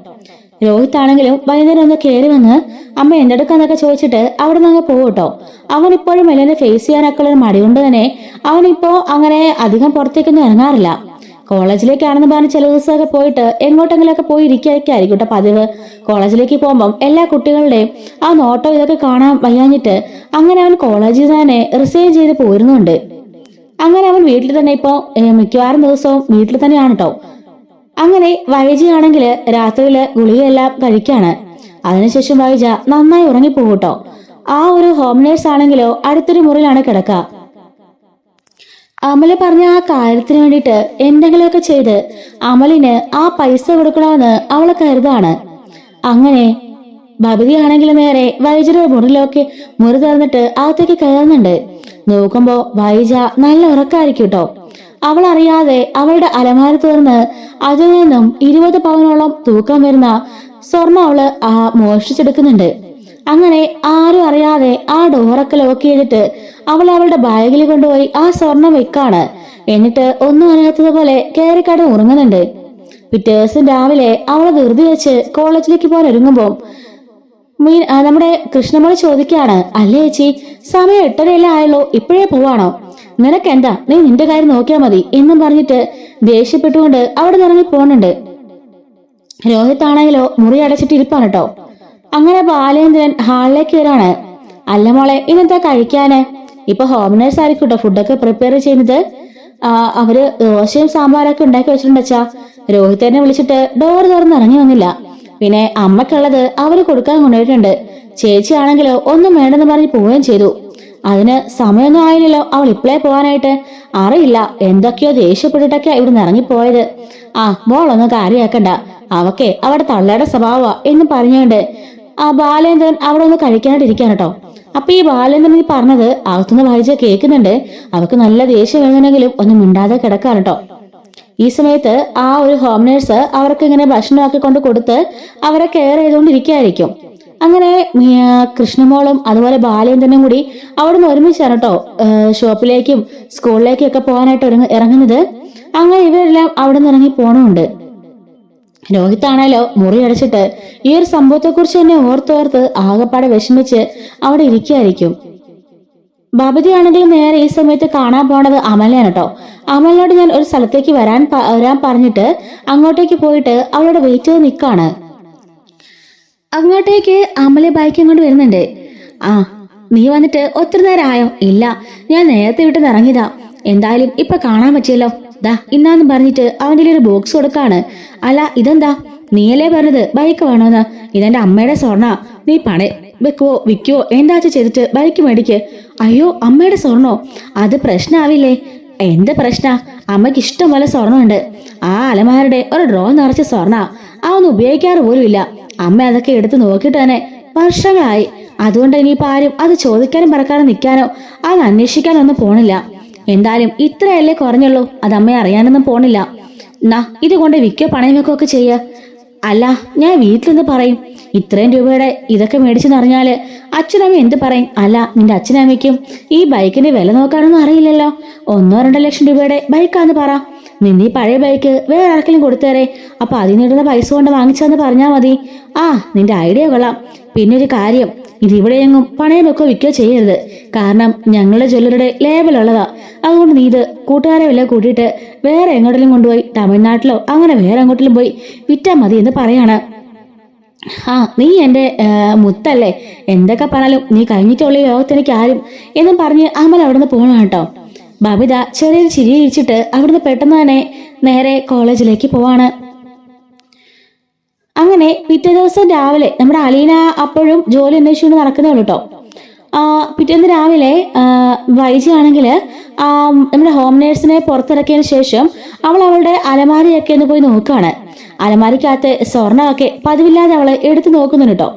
രോഹിത് ആണെങ്കിലും വൈകുന്നേരം ഒന്ന് കയറി വന്ന് അമ്മ എന്തെടുക്കാന്നൊക്കെ ചോദിച്ചിട്ട് അവിടെ നിന്ന് അങ്ങ് പോകട്ടോ. അവൻ ഇപ്പോഴും എന്നെ ഫേസ് ചെയ്യാനൊക്കെ ഉള്ള മടി കൊണ്ട് തന്നെ അവനിപ്പോ അങ്ങനെ അധികം പുറത്തേക്കൊന്നും ഇറങ്ങാറില്ല. കോളേജിലേക്കാണെന്ന് പറഞ്ഞ് ചില ദിവസമൊക്കെ പോയിട്ട് എങ്ങോട്ടെങ്കിലൊക്കെ പോയി ഇരിക്കായിരിക്കും കേട്ടോ പതിവ്. കോളേജിലേക്ക് പോകുമ്പം എല്ലാ കുട്ടികളുടെയും ആ നോട്ടോ ഇതൊക്കെ കാണാൻ വയ്യാഞ്ഞിട്ട് അങ്ങനെ അവൻ കോളേജിൽ തന്നെ റിസൈൻ ചെയ്ത് പോരുന്നുണ്ട്. അങ്ങനെ അവൻ വീട്ടിൽ തന്നെ ഇപ്പോ മിക്കവാറും ദിവസവും വീട്ടിൽ തന്നെയാണ് കേട്ടോ. അങ്ങനെ വൈജയാണെങ്കിൽ രാത്രിയില് ഗുളികയെല്ലാം കഴിക്കാണ്. അതിനുശേഷം വൈജ നന്നായി ഉറങ്ങിപ്പോകൂട്ടോ. ആ ഒരു ഹോം നേഴ്സ് ആണെങ്കിലോ അടുത്തൊരു മുറിയിലാണ് കിടക്കുക. അമല് പറഞ്ഞ ആ കാര്യത്തിന് വേണ്ടിയിട്ട് എന്തെങ്കിലുമൊക്കെ ചെയ്ത് അമലിന് ആ പൈസ കൊടുക്കണമെന്ന് അവളെ കരുതാണ്. അങ്ങനെ ബബിതയാണെങ്കിൽ നേരെ വൈജയുടെ മുറി തുറന്നിട്ട് അകത്തേക്ക് കയറുന്നുണ്ട്. നോക്കുമ്പോ വൈജ നല്ല ഉറക്കായിരിക്കും കേട്ടോ. അവൾ അറിയാതെ അവളുടെ അലമാര തുറന്ന് അതിൽ നിന്നും 20 പവനോളം തൂക്കം വരുന്ന സ്വർണം അവള് മോഷ്ടിച്ചെടുക്കുന്നുണ്ട്. അങ്ങനെ ആരും അറിയാതെ ആ ഡോറൊക്കെ ലോക്ക് ചെയ്തിട്ട് അവൾ അവളുടെ ബാഗിൽ കൊണ്ടുപോയി ആ സ്വർണം വെക്കാണ്. എന്നിട്ട് ഒന്നും അറിയാത്തതുപോലെ കയറിക്കാട് ഉറങ്ങുന്നുണ്ട്. പിറ്റേ ദിവസം രാവിലെ അവളെ ധൃതി വെച്ച് കോളേജിലേക്ക് പോകാൻ ഒരുങ്ങുമ്പോ നമ്മുടെ കൃഷ്ണമോള് ചോദിക്കാണ്, അല്ലേ ചേച്ചി, സമയം 8:30 ആയല്ലോ, ഇപ്പോഴേ പോവാണോ? നിനക്കെന്താ, നീ നിന്റെ കാര്യം നോക്കിയാ മതി എന്നും പറഞ്ഞിട്ട് ദേഷ്യപ്പെട്ടുകൊണ്ട് അവിടെ ഇറങ്ങി പോണുണ്ട്. രോഹിത് ആണെങ്കിലോ മുറി അടച്ചിട്ട് ഇരിപ്പാണ് കേട്ടോ. അങ്ങനെ ബാലേന്ദ്രൻ ഹാളിലേക്ക് വരാണ്. അല്ല മോളെ, ഇന്നെന്താ കഴിക്കാന്? ഇപ്പൊ ഹോം നേഴ്സ് ആയിരിക്കും കേട്ടോ ഫുഡൊക്കെ പ്രിപ്പയർ ചെയ്യുന്നത്. അവര് ദോശയും സാമ്പാറൊക്കെ ഉണ്ടാക്കി വെച്ചിട്ടുണ്ട് അച്ഛാ. രോഹിതനെ വിളിച്ചിട്ട് ഡോർ തുറന്ന് ഇറങ്ങി വന്നില്ല. പിന്നെ അമ്മക്കുള്ളത് അവര് കൊടുക്കാൻ കൊണ്ടുപോയിട്ടുണ്ട്. ചേച്ചി ആണെങ്കിലോ ഒന്നും വേണ്ടെന്ന് പറഞ്ഞ് പോവുകയും ചെയ്തു. അതിന് സമയമൊന്നും ആയില്ലല്ലോ അവൾ ഇപ്പളേ പോവാനായിട്ട്. അറിയില്ല എന്തൊക്കെയോ ദേഷ്യപ്പെട്ടിട്ടൊക്കെയാ ഇവിടുന്ന് ഇറങ്ങിപ്പോയത്. മോളൊന്നും കാര്യമാക്കണ്ട, അവക്കെ അവിടെ തള്ളയുടെ സ്വഭാവ എന്ന് പറഞ്ഞുകൊണ്ട് ബാലേന്ദ്രൻ അവിടെ ഒന്ന് കഴിക്കാനായിട്ട് ഇരിക്കാൻ കേട്ടോ. അപ്പൊ ഈ ബാലേന്ദ്രൻ ഈ പറഞ്ഞത് അകത്തുനിന്ന് വായിച്ച കേൾക്കുന്നുണ്ട്. അവക്ക് നല്ല ദേഷ്യം വരുന്നുണ്ടെങ്കിലും ഒന്നും മിണ്ടാതെ കിടക്കാണ് കേട്ടോ. ഈ സമയത്ത് ഒരു ഹോം നേഴ്സ് അവർക്ക് ഇങ്ങനെ ഭക്ഷണമാക്കി കൊണ്ട് കൊടുത്ത് അവരെ കെയർ ചെയ്തുകൊണ്ടിരിക്കുകയായിരിക്കും. അങ്ങനെ കൃഷ്ണമോളും അതുപോലെ ബാലേന്ദ്രനും കൂടി അവിടുന്ന് ഒരുമിച്ചാണ് കേട്ടോ ഷോപ്പിലേക്കും സ്കൂളിലേക്കും ഒക്കെ പോകാനായിട്ട് ഇറങ്ങുന്നത്. അങ്ങനെ ഇവരെല്ലാം അവിടെ നിന്ന് ഇറങ്ങി പോണുണ്ട്. രോഹിത്താണേലോ മുറി അടച്ചിട്ട് ഈ ഒരു സംഭവത്തെ കുറിച്ച് തന്നെ ഓർത്തോർത്ത് ആകെപ്പാടെ വിഷമിച്ച് അവിടെ ഇരിക്കുകയായിരിക്കും. ബബിതയാണെങ്കിൽ നേരെ ഈ സമയത്ത് കാണാൻ പോണത് അമലയാണ് കേട്ടോ. അമലിനോട് ഞാൻ ഒരു സ്ഥലത്തേക്ക് വരാൻ പറഞ്ഞിട്ട് അങ്ങോട്ടേക്ക് പോയിട്ട് അവളോട് വെയിറ്റ് ചെയ്ത് നിൽക്കാണ്. അങ്ങോട്ടേക്ക് അമലെ ബൈക്കും കൊണ്ട് വരുന്നുണ്ട്. നീ വന്നിട്ട് ഒത്തിരി നേരം ആയോ? ഇല്ല, ഞാൻ നേരത്തെ വിട്ട് ഇറങ്ങിയതാ. എന്തായാലും ഇപ്പൊ കാണാൻ പറ്റിയല്ലോ. ദാ ഇന്നാന്ന് പറഞ്ഞിട്ട് അവന്റെ ഒരു ബോക്സ് കൊടുക്കാണ്. അല്ല ഇതെന്താ? നീയല്ലേ പറഞ്ഞത് ബൈക്ക് വേണോന്ന്? ഇതെന്റെ അമ്മയുടെ സ്വർണ്ണ. നീ വെക്കുവോ വിൽക്കുവോ എന്താച്ചാ ചെയ്തിട്ട് ബൈക്ക് മേടിക്ക്. അയ്യോ, അമ്മയുടെ സ്വർണ്ണോ? അത് പ്രശ്നാവില്ലേ? എന്ത് പ്രശ്ന? അമ്മയ്ക്ക് ഇഷ്ടം പോലെ സ്വർണ്ണമുണ്ട്. അലമാരുടെ ഒരു ഡ്രോ നിറച്ച സ്വർണ്ണ. അതൊന്നും ഉപയോഗിക്കാറ് പോലും ഇല്ല. അമ്മ അതൊക്കെ എടുത്ത് നോക്കിയിട്ട് തന്നെ വർഷങ്ങളായി. അതുകൊണ്ട് ഇനിയിപ്പോ ആരും അത് ചോദിക്കാനും പറക്കാനും നിൽക്കാനോ അത് അന്വേഷിക്കാനോ ഒന്നും പോണില്ല. എന്തായാലും ഇത്രയല്ലേ കുറഞ്ഞുള്ളൂ, അത് അമ്മയെ അറിയാനൊന്നും പോണില്ല. ഇത് കൊണ്ട് വിൽക്കോ പണയം വെക്കോ ഒക്കെ ചെയ്യ. അല്ല, ഞാൻ വീട്ടിലെന്ത് പറയും? ഇത്രയും രൂപയുടെ ഇതൊക്കെ മേടിച്ചെന്നറിഞ്ഞാല് അച്ഛനമ്മ എന്ത് പറയും? അല്ല, നിന്റെ അച്ഛനമ്മയ്ക്കും ഈ ബൈക്കിന്റെ വില നോക്കാനൊന്നും അറിയില്ലല്ലോ. 1-2 ലക്ഷം രൂപയുടെ ബൈക്കാന്ന് പറ. നിന്റെ ഈ പഴയ ബൈക്ക് വേറെ ആർക്കെങ്കിലും കൊടുത്തേരെ. അപ്പൊ അതിനിടുന്ന പൈസ കൊണ്ട് വാങ്ങിച്ചാന്ന് പറഞ്ഞാ മതി. നിന്റെ ഐഡിയ കൊള്ളാം. പിന്നെ ഒരു കാര്യം, ഇതിവിടെയെങ്ങും പണയം വെക്കോ വിൽക്കോ ചെയ്യരുത്. കാരണം ഞങ്ങളുടെ ജ്വല്ലറിയുടെ ലേബലുള്ളതാ. അതുകൊണ്ട് നീ ഇത് കൂട്ടുകാരെ വല്ല കൂട്ടിയിട്ട് വേറെ എങ്ങോട്ടെങ്കിലും കൊണ്ടുപോയി തമിഴ്നാട്ടിലോ അങ്ങനെ വേറെ എങ്ങോട്ടെങ്കിലും പോയി വിറ്റാ മതി എന്ന് പറയാണ്. നീ എന്റെ മുത്തല്ലേ, എന്തൊക്കെ പറഞ്ഞാലും നീ കഴിഞ്ഞിട്ടുള്ള ലോകത്തെനിക്ക് ആരും എന്നും പറഞ്ഞ് അമൽ അവിടുന്ന് പോകണം കേട്ടോ. ബബിത ചെറിയൊരു ചിരി ഇരിച്ചിട്ട് അവിടുന്ന് പെട്ടെന്ന് തന്നെ നേരെ കോളേജിലേക്ക് പോവാണ്. അങ്ങനെ പിറ്റേ ദിവസം രാവിലെ നമ്മുടെ അലീന അപ്പോഴും ജോലി അന്വേഷിച്ചുകൊണ്ട് നടക്കുന്നേ ഉള്ളൂ കേട്ടോ. പിറ്റേന്ന് രാവിലെ വൈജി ആണെങ്കിൽ നമ്മുടെ ഹോം നേഴ്സിനെ പുറത്തിറക്കിയതിന് ശേഷം അവളുടെ അലമാരിയൊക്കെ ഒന്ന് പോയി നോക്കുകയാണ്. അലമാരിക്കകത്ത് സ്വർണ്ണമൊക്കെ പതിവില്ലാതെ അവള് എടുത്തു നോക്കുന്നുണ്ട് കേട്ടോ.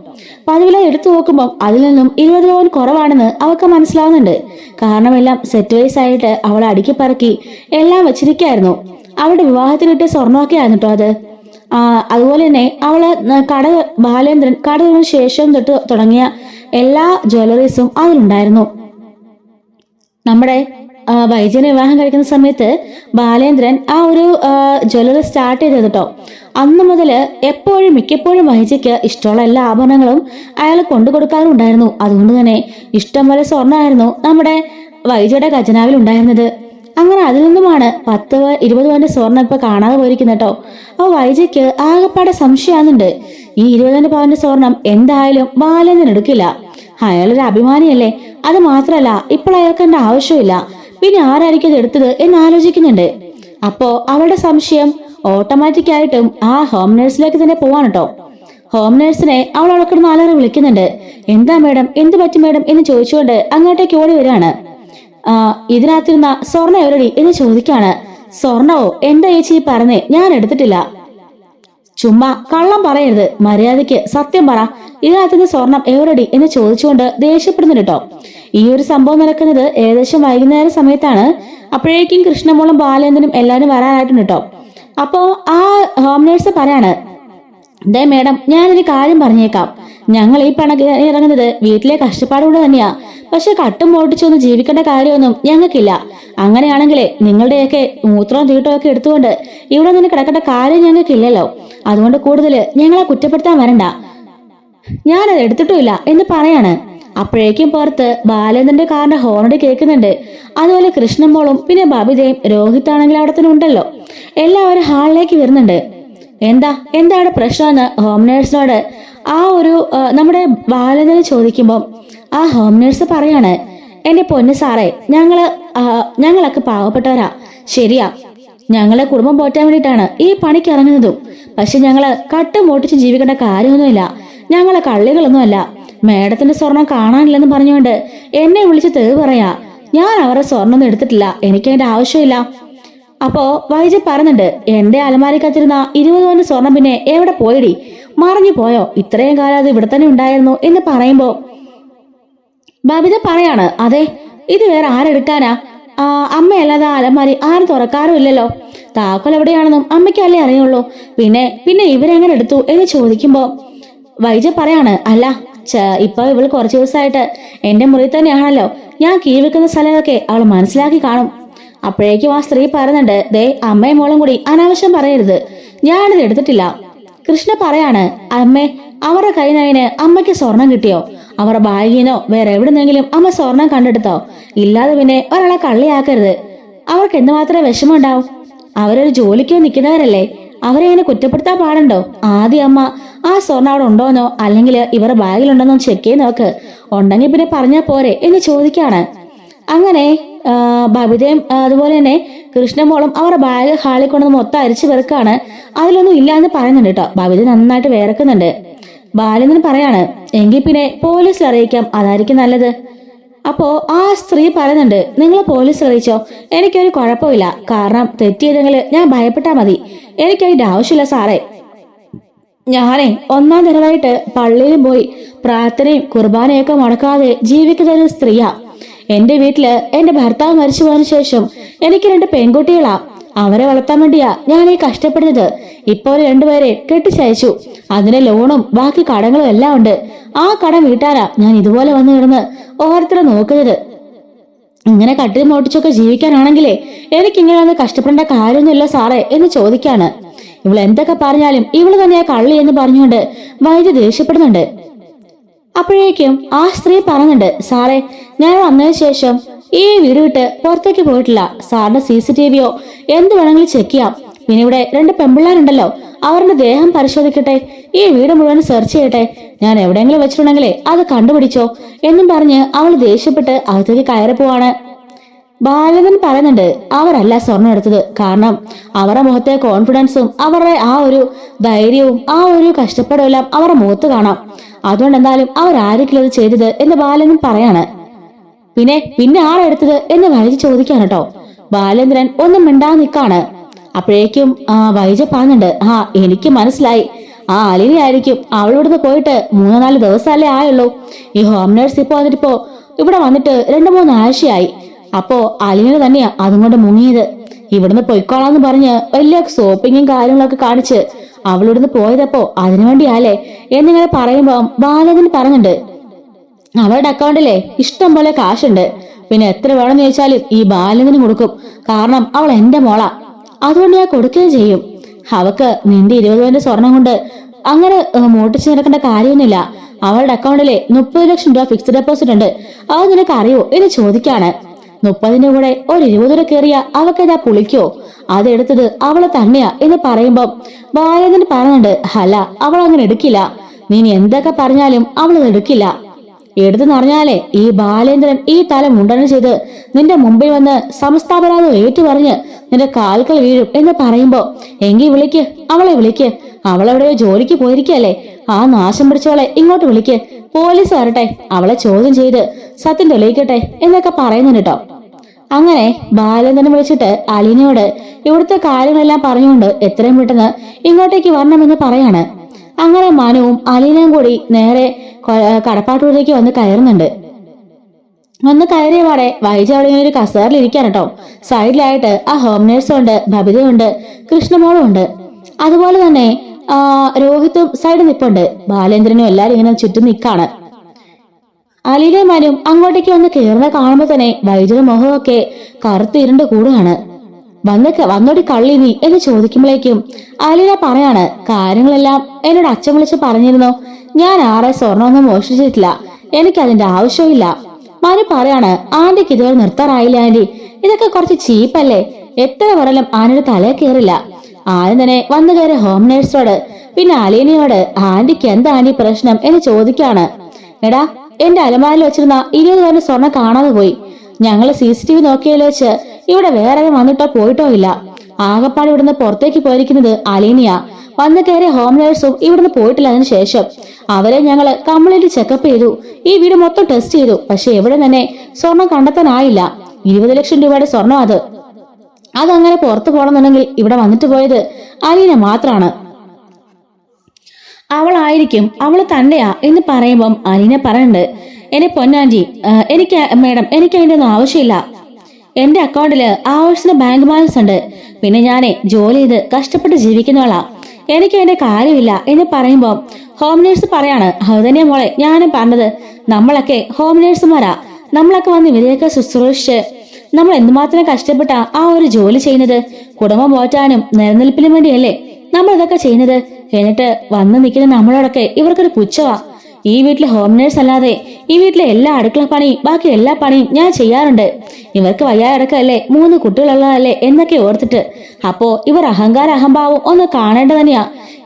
പതിവില്ലാതെ എടുത്തു നോക്കുമ്പോൾ അതിൽ നിന്നും 20 പവൻ കുറവാണെന്ന് അവൾക്ക് മനസ്സിലാവുന്നുണ്ട്. കാരണം എല്ലാം സെറ്റ് വൈസ് ആയിട്ട് അവൾ അടുക്കി പറക്കി എല്ലാം വെച്ചിരിക്കായിരുന്നു. അവളുടെ വിവാഹത്തിന് കിട്ടിയ സ്വർണ്ണമൊക്കെ ആയിരുന്നു കേട്ടോ അത്. അതുപോലെ തന്നെ ബാലേന്ദ്രൻ കടലിന് ശേഷം തൊട്ട് തുടങ്ങിയ എല്ലാ ജ്വല്ലറീസും അതിലുണ്ടായിരുന്നു. നമ്മുടെ വൈജയനെ വിവാഹം കഴിക്കുന്ന സമയത്ത് ബാലേന്ദ്രൻ ഒരു ജ്വല്ലറി സ്റ്റാർട്ട് ചെയ്തത് കേട്ടോ. അന്ന് മുതൽ മിക്കപ്പോഴും വൈജയ്ക്ക് ഇഷ്ടമുള്ള എല്ലാ ആഭരണങ്ങളും അയാൾ കൊണ്ടു കൊടുക്കാറുണ്ടായിരുന്നു. അതുകൊണ്ട് തന്നെ ഇഷ്ടം പോലെ സ്വർണ്ണമായിരുന്നു നമ്മുടെ വൈജയുടെ ഖജനാവിൽ ഉണ്ടായിരുന്നത്. അങ്ങനെ അതിൽ നിന്നുമാണ് 10-20 പവന്റെ സ്വർണ്ണം ഇപ്പൊ കാണാതെ പോയിരിക്കുന്നത് കേട്ടോ. അപ്പൊ വൈജയ്ക്ക് ആകെപ്പാടെ സംശയമാകുന്നുണ്ട്. ഈ 20 പവന്റെ സ്വർണം എന്തായാലും ബാലേന്ദ്രൻ എടുക്കില്ല. അയാളൊരു അഭിമാനിയല്ലേ. അത് മാത്രല്ല ഇപ്പോൾ അയാൾക്ക് എന്റെ ആവശ്യമില്ല. പിന്നെ ആരായിരിക്കും ഇത് എടുത്തത് എന്ന് ആലോചിക്കുന്നുണ്ട്. അപ്പോ അവളുടെ സംശയം ഓട്ടോമാറ്റിക് ആയിട്ടും ഹോം നേഴ്സിലേക്ക് തന്നെ പോവാണ് കേട്ടോ. ഹോം നേഴ്സിനെ അവൾ അവൾക്കിടന്ന് ആളേറെ വിളിക്കുന്നുണ്ട്. എന്താ മേഡം, എന്ത് പറ്റും മേഡം എന്ന് ചോദിച്ചുകൊണ്ട് അങ്ങോട്ടേക്ക് ഓടി വരികയാണ്. ഇതിനകത്തിരുന്ന സ്വർണ്ണ എവരടി എന്ന് ചോദിക്കാണ്. സ്വർണവോ? എന്താ ചേച്ചി പറഞ്ഞേ? ഞാൻ എടുത്തിട്ടില്ല. ചുമ്മാ കള്ളം പറയരുത്, മര്യാദയ്ക്ക് സത്യം പറ. ഇതിനകത്തുനിന്ന് സ്വർണം എവരടി എന്ന് ചോദിച്ചുകൊണ്ട് ദേഷ്യപ്പെടുന്നുണ്ട് കേട്ടോ. ഈ ഒരു സംഭവം നടക്കുന്നത് ഏകദേശം വൈകുന്നേര സമയത്താണ്. അപ്പോഴേക്കും കൃഷ്ണമോളും ബാലേന്ദ്രനും എല്ലാവരും വരാനായിട്ടുണ്ട് കേട്ടോ. അപ്പോ ഹോം നേഴ്സ് പറയാണ്, ദേ മേഡം, ഞാനൊരു കാര്യം പറഞ്ഞേക്കാം. ഞങ്ങൾ ഈ ഇറങ്ങുന്നത് വീട്ടിലെ കഷ്ടപ്പാടുകൊണ്ട് തന്നെയാ. പക്ഷെ കട്ടും മോട്ടിച്ചൊന്നും ജീവിക്കേണ്ട കാര്യമൊന്നും ഞങ്ങൾക്കില്ല. അങ്ങനെയാണെങ്കിലേ നിങ്ങളുടെയൊക്കെ മൂത്രവും തീട്ടവും ഒക്കെ എടുത്തുകൊണ്ട് ഇവിടെ നിന്ന് കിടക്കേണ്ട കാര്യം ഞങ്ങൾക്കില്ലല്ലോ. അതുകൊണ്ട് കൂടുതൽ ഞങ്ങളെ കുറ്റപ്പെടുത്താൻ വരണ്ട. ഞാനത് എടുത്തിട്ടുമില്ല എന്ന് പറയാണ്. അപ്പോഴേക്കും പുറത്ത് ബാലേന്ദ്രന്റെ കാറിന്റെ ഹോണടി കേൾക്കുന്നുണ്ട്. അതുപോലെ കൃഷ്ണമോളും പിന്നെ ബബിതയും രോഹിത്താണെങ്കിൽ അവിടെ തന്നെ ഉണ്ടല്ലോ. എല്ലാവരും ഹാളിലേക്ക് വരുന്നുണ്ട്. എന്താണ് പ്രശ്നമെന്ന് ഹോം നേഴ്സിനോട് നമ്മുടെ ബാലേന്ദ്രൻ ചോദിക്കുമ്പോൾ ഹോം നേഴ്സ് പറയാണ്, എന്റെ പൊന്നു സാറേ, ഞങ്ങളൊക്കെ പാവപ്പെട്ടവരാ. ശരിയാ, ഞങ്ങളെ കുടുംബം പോറ്റാൻ വേണ്ടിയിട്ടാണ് ഈ പണിക്ക് ഇറങ്ങുന്നതും. പക്ഷെ ഞങ്ങള് കട്ടും മോട്ടിച്ച് ജീവിക്കേണ്ട കാര്യമൊന്നുമില്ല. ഞങ്ങളെ കള്ളികളൊന്നുമല്ല. മേഡത്തിന്റെ സ്വർണം കാണാനില്ലെന്ന് പറഞ്ഞുകൊണ്ട് എന്നെ വിളിച്ച് തെളിവ് പറയാ. ഞാൻ അവരുടെ സ്വർണ്ണം എടുത്തിട്ടില്ല, എനിക്ക് അതിന്റെ ആവശ്യമില്ല. അപ്പോ വൈജ പറയുന്നുണ്ട്, എന്റെ അലമാരി കത്തിരുന്ന 20 പവന്റെ സ്വർണം പിന്നെ എവിടെ പോയിടി? മറിഞ്ഞു പോയോ? ഇത്രയും കാലം അത് ഇവിടെ തന്നെ ഉണ്ടായിരുന്നു എന്ന് പറയുമ്പോ ബബിത പറയാണ്, അതെ, ഇത് വേറെ ആരെടുക്കാനാ? അമ്മയല്ലാതെ ആ അലമാരി ആരും തുറക്കാറും ഇല്ലല്ലോ. താക്കോൽ എവിടെയാണെന്നും അമ്മയ്ക്കല്ലേ അറിയുള്ളൂ. പിന്നെ പിന്നെ ഇവരെങ്ങനെ എടുത്തു എന്ന് ചോദിക്കുമ്പോ വൈജ പറയാണ്, അല്ല ഇപ്പൊ ഇവള് കുറച്ചു ദിവസമായിട്ട് എന്റെ മുറി തന്നെയാണല്ലോ. ഞാൻ കീ വെക്കുന്ന സ്ഥലമൊക്കെ അവൾ മനസ്സിലാക്കി കാണും. അപ്പോഴേക്കും ആ സ്ത്രീ പറയുന്നുണ്ട്, ദേ അമ്മയും മോളും കൂടി അനാവശ്യം പറയരുത്, ഞാനിത് എടുത്തിട്ടില്ല. കൃഷ്ണ പറയാണ്, അമ്മേ, അവരുടെ കൈനയന് അമ്മയ്ക്ക് സ്വർണം കിട്ടിയോ? അവരുടെ ബാഗിനോ വേറെ എവിടുന്നെങ്കിലും അമ്മ സ്വർണം കണ്ടെടുത്തോ? ഇല്ലാതെ പിന്നെ ഒരാളെ കള്ളിയാക്കരുത്. അവർക്ക് എന്തുമാത്രം വിഷമം ഉണ്ടാവും? അവരൊരു ജോലിക്കോ നിൽക്കുന്നവരല്ലേ, അവരെ ഇങ്ങനെ കുറ്റപ്പെടുത്താൻ പാടുണ്ടോ? ആദ്യം അമ്മ ആ സ്വർണം അവിടെ ഉണ്ടോന്നോ അല്ലെങ്കിൽ ഇവരുടെ ബാഗിലുണ്ടോന്നോ ചെക്ക് ചെയ്ത് നോക്ക്. ഉണ്ടെങ്കിൽ പിന്നെ പറഞ്ഞാ പോരെ എന്ന് ചോദിക്കാണ്. അങ്ങനെ ബബിതയും അതുപോലെ തന്നെ കൃഷ്ണമോളും അവരുടെ ബാഗ് ഹാളിൽ കൊണ്ടുവന്ന് മൊത്തം അരിച്ചു വെറുക്കാണ്. അതിലൊന്നും ഇല്ല എന്ന് പറയുന്നുണ്ട് കേട്ടോ. ബബിത നന്നായിട്ട് വേർക്കുന്നുണ്ട്. ബാലേന്ദ്രൻ പറയാണ്, എങ്കിൽ പിന്നെ പോലീസിൽ അറിയിക്കാം, അതായിരിക്കും നല്ലത്. അപ്പോ ആ സ്ത്രീ പറയുന്നുണ്ട്, നിങ്ങൾ പോലീസിൽ അറിയിച്ചോ, എനിക്കൊരു കുഴപ്പമില്ല. കാരണം തെറ്റിയതെങ്കിൽ ഞാൻ ഭയപ്പെട്ടാ മതി, എനിക്കതിന്റെ ആവശ്യമില്ല സാറേ. ഞാനേ ഒന്നാം തരമായിട്ട് പള്ളിയിലും പോയി പ്രാർത്ഥനയും കുർബാനയൊക്കെ മുടക്കാതെ ജീവിക്കുന്ന ഒരു സ്ത്രീയാ. എന്റെ വീട്ടില് എന്റെ ഭർത്താവ് മരിച്ചു പോയതിനു ശേഷം എനിക്ക് 2 പെൺകുട്ടികളാ. അവരെ വളർത്താൻ വേണ്ടിയാ ഞാൻ ഈ കഷ്ടപ്പെടുന്നത്. ഇപ്പോൾ 2 പേരെ കെട്ടിച്ചയച്ചു. അതിന്റെ ലോണും ബാക്കി കടങ്ങളും എല്ലാം ഉണ്ട്. ആ കടം വീട്ടാനാ ഞാൻ ഇതുപോലെ വന്നു കിടന്ന് ഓരോരുത്തരെ നോക്കുന്നത്. ഇങ്ങനെ കട്ടിൽ മോട്ടിച്ചൊക്കെ ജീവിക്കാനാണെങ്കിലേ എനിക്കിങ്ങനെ ഒന്ന് കഷ്ടപ്പെടേണ്ട കാര്യമൊന്നുമില്ല സാറേ എന്ന് ചോദിക്കാണ്. ഇവൾ എന്തൊക്കെ പറഞ്ഞാലും ഇവള് തന്നെയാ കള്ളി എന്ന് പറഞ്ഞുകൊണ്ട് വൈദ്യ ദേഷ്യപ്പെടുന്നുണ്ട്. അപ്പോഴേക്കും ആ സ്ത്രീ പറയുന്നുണ്ട്, സാറേ, ഞാൻ വന്നതിന് ശേഷം ഈ വീട് വിട്ട് പുറത്തേക്ക് പോയിട്ടില്ല. സാറിന്റെ CCTVയോ എന്ത് വേണമെങ്കിലും ചെക്ക് ചെയ്യാം. പിന്നെ ഇവിടെ 2 പെമ്പിള്ളാരുണ്ടല്ലോ, അവരുടെ ദേഹം പരിശോധിക്കട്ടെ, ഈ വീട് മുഴുവൻ സെർച്ച് ചെയ്യട്ടെ. ഞാൻ എവിടെയെങ്കിലും വെച്ചിട്ടുണ്ടെങ്കിലേ അത് കണ്ടുപിടിച്ചോ എന്നും പറഞ്ഞ് അവൾ ദേഷ്യപ്പെട്ട് അകത്തേക്ക് കയറി പോവാണ്. ബാലകൻ പറയുന്നുണ്ട്, അവരല്ല സ്വർണം എടുത്തത്. കാരണം അവരുടെ മുഖത്തെ കോൺഫിഡൻസും അവരുടെ ആ ഒരു ധൈര്യവും ആ ഒരു കഷ്ടപ്പാടും എല്ലാം അവരുടെ മുഖത്ത് കാണാം. അതുകൊണ്ട് എന്തായാലും അവരായിരിക്കില്ല അത് ചെയ്തത് എന്ന് ബാലകൻ പറയാണ്. പിന്നെ പിന്നെ ആരെടുത്തത് എന്ന് വൈജ ചോദിക്കാൻ കേട്ടോ. ബാലേന്ദ്രൻ ഒന്നും മിണ്ടാതെ നിൽക്കാണ്. അപ്പോഴേക്കും വൈജ പറയുന്നുണ്ട്, എനിക്ക് മനസ്സിലായി, ആ അലിനി ആയിരിക്കും. അവളിവിടുന്ന് പോയിട്ട് 3-4 ദിവസമല്ലേ ആയുള്ളൂ. ഈ ഹോം നേഴ്സ് ഇപ്പൊ വന്നിട്ടിപ്പോ ഇവിടെ വന്നിട്ട് 2-3 ആഴ്ചയായി. അപ്പോ അലിന തന്നെയാ അതും കൊണ്ട് മുങ്ങിയത്. ഇവിടുന്ന് പൊയ്ക്കോളാന്ന് പറഞ്ഞ് വലിയ സോപ്പിങ്ങും കാര്യങ്ങളൊക്കെ കാണിച്ച് അവളിവിടുന്ന് പോയതപ്പോ അതിനുവേണ്ടിയാലേ എന്നിങ്ങനെ പറയുമ്പോ ബാലകൻ പറഞ്ഞിട്ടുണ്ട്, അവളുടെ അക്കൗണ്ടിലെ ഇഷ്ടം പോലെ കാശുണ്ട്. പിന്നെ എത്ര വേണമെന്ന് ചോദിച്ചാലും ഈ ബാലകന് കൊടുക്കും. കാരണം അവൾ എന്റെ മോളാ, അതുകൊണ്ട് ഞാൻ കൊടുക്കുകയും ചെയ്യും. അവക്ക് നിന്റെ 20 പവന്റെ സ്വർണം കൊണ്ട് അങ്ങനെ മോട്ടിച്ച് നടക്കേണ്ട കാര്യമൊന്നുമില്ല. അവളുടെ അക്കൗണ്ടിലെ 30 ലക്ഷം രൂപ ഫിക്സ്ഡ് ഡെപ്പോസിറ്റ് ഉണ്ട്. അത് നിനക്ക് അറിയോ എന്ന് ചോദിക്കാണ്. 30ന്റെ കൂടെ ഒരു 20 രൂപ കയറിയ അവക്കതാ പുളിക്കോ? അതെടുത്തത് അവള് തന്നെയാ എന്ന് പറയുമ്പം ബാലകൻ പറയുന്നുണ്ട്, അല്ല, അവൾ അങ്ങനെ എടുക്കില്ല. നീ എന്തൊക്കെ പറഞ്ഞാലും അവളത് എടുക്കില്ല. എടുത്തെന്ന് പറഞ്ഞാലേ ഈ ബാലേന്ദ്രൻ ഈ തല മുണ്ടനം ചെയ്ത് നിന്റെ മുമ്പിൽ വന്ന് സംസ്ഥാപരാധം ഏറ്റു പറഞ്ഞ് നിന്റെ കാൽക്കൽ വീഴും എന്ന് പറയുമ്പോ എങ്കി വിളിക്ക്, അവളെ വിളിക്ക്. അവളെവിടെയോ ജോലിക്ക് പോയിരിക്കല്ലേ, ആ നാശം പിടിച്ചവളെ ഇങ്ങോട്ട് വിളിക്ക്. പോലീസ് വരട്ടെ, അവളെ ചോദ്യം ചെയ്ത് സത്യം തെളിയിക്കട്ടെ എന്നൊക്കെ പറയുന്നുണ്ട് കേട്ടോ. അങ്ങനെ ബാലേന്ദ്രനെ വിളിച്ചിട്ട് അലീനയോട് ഇവിടുത്തെ കാര്യങ്ങളെല്ലാം പറഞ്ഞുകൊണ്ട് എത്രയും പെട്ടെന്ന് ഇങ്ങോട്ടേക്ക് വരണമെന്ന് പറയാണ്. അങ്ങനെ മനുവും അലീനയും കൂടി നേരെ കടപ്പാട്ടൂരിലേക്ക് വന്ന് കയറുന്നുണ്ട്. വന്ന് കയറിയ പാടെ വൈജ അവിടെ ഒരു കസേറിൽ ഇരിക്കാൻ കേട്ടോ. സൈഡിലായിട്ട് ആ ഹോം നേഴ്സും ഉണ്ട്, ബബിതയുണ്ട്, കൃഷ്ണമോളും ഉണ്ട്. അതുപോലെ തന്നെ രോഹിത്തും സൈഡിൽ നിൽപ്പുണ്ട്. ബാലേന്ദ്രനും എല്ലാരും ഇങ്ങനെ ചുറ്റും നിൽക്കാണ്. അലീനയും മനും അങ്ങോട്ടേക്ക് വന്ന് കയറുന്ന കാണുമ്പോ തന്നെ വൈദ്യുത മുഖമൊക്കെ കറുത്ത് ഇരുണ്ട് കൂടുകയാണ്. വന്നോടി കള്ളി നീ എന്ന് ചോദിക്കുമ്പോഴേക്കും അലീന പറയാണ്, കാര്യങ്ങളെല്ലാം എന്നോട് അച്ഛൻ വിളിച്ച് പറഞ്ഞിരുന്നു. ഞാൻ ആരെ സ്വർണ്ണമൊന്നും മോഷ്ടിച്ചിട്ടില്ല, എനിക്കതിന്റെ ആവശ്യമില്ല. മനു പറയാണ്, ആന്റിക്ക് ഇതുവരെ നിർത്താറായില്ല ആന്റി, ഇതൊക്കെ കുറച്ച് ചീപ്പല്ലേ. എത്ര പറഞ്ഞാലും ആനയുടെ തലേ കയറില്ല. ആദ്യം തന്നെ വന്നു കയറിയ ഹോം നേഴ്സോട് പിന്നെ അലീനയോട് ആന്റിക്ക് എന്താ ആന്റി പ്രശ്നം എന്ന് ചോദിക്കാണ്. എടാ, എന്റെ അലമാരിൽ വെച്ചിരുന്ന 20 പവന്റെ സ്വർണം കാണാതെ പോയി. ഞങ്ങള് CCTV നോക്കിയതിൽ വെച്ച് ഇവിടെ വേറെ വന്നിട്ടോ പോയിട്ടോ ഇല്ല. ആകപ്പാട് ഇവിടുന്ന് പുറത്തേക്ക് പോയിരിക്കുന്നത് അലീനയ. വന്ന് കയറിയ ഹോം നേഴ്സും ഇവിടുന്ന് പോയിട്ടില്ല. അതിനു ശേഷം അവരെ ഞങ്ങള് കംപ്ലീറ്റ് ചെക്കപ്പ് ചെയ്തു. ഈ വീട് മൊത്തം ടെസ്റ്റ് ചെയ്തു. പക്ഷെ എവിടെ തന്നെ സ്വർണം കണ്ടെത്താനായില്ല. 20 ലക്ഷം രൂപയുടെ സ്വർണം അതങ്ങനെ പുറത്തു പോകണമെന്നുണ്ടെങ്കിൽ ഇവിടെ വന്നിട്ട് പോയത് അലീന മാത്രാണ്. അവള് തന്നെയാ എന്ന് പറയുമ്പം അലീന പറയുന്നുണ്ട്, എന്നെ പൊന്നാൻറ്റി, മേഡം എനിക്ക് അതിന്റെ ഒന്നും ആവശ്യമില്ല. എന്റെ അക്കൗണ്ടില് ആവശ്യത്തിന് ബാങ്ക് ബാലൻസ് ഉണ്ട്. പിന്നെ ഞാനേ ജോലി ചെയ്ത് കഷ്ടപ്പെട്ട് ജീവിക്കുന്നവളാ. എനിക്ക് അതിന്റെ കാര്യമില്ല എന്ന് പറയുമ്പോ ഹോം നേഴ്സ് പറയാണ്, അത് തന്നെയാ മോളെ ഞാനും പറഞ്ഞത്. നമ്മളൊക്കെ ഹോം നേഴ്സുമാരാ. നമ്മളൊക്കെ വന്ന് ഇവരെയൊക്കെ ശുശ്രൂഷിച്ച് നമ്മൾ എന്തുമാത്രം കഷ്ടപ്പെട്ടാ ആ ഒരു ജോലി ചെയ്യുന്നത്. കുടുംബം പോറ്റാനും നിലനിൽപ്പിനും വേണ്ടിയല്ലേ നമ്മൾ ഇതൊക്കെ ചെയ്യുന്നത്. എന്നിട്ട് വന്ന് നിൽക്കുന്ന നമ്മളോടൊക്കെ ഇവർക്കൊരു പുച്ഛവാ. ഈ വീട്ടിലെ ഹോം നേഴ്സ് അല്ലാതെ ഈ വീട്ടിലെ എല്ലാ അടുക്കള പണിയും ബാക്കി എല്ലാ പണിയും ഞാൻ ചെയ്യാറുണ്ട്. ഇവർക്ക് വയ്യായിടക്കല്ലേ, 3 കുട്ടികളുള്ളതല്ലേ എന്നൊക്കെ ഓർത്തിട്ട്. അപ്പോ ഇവർ അഹംഭാവം ഒന്ന് കാണേണ്ട തന്നെയാ.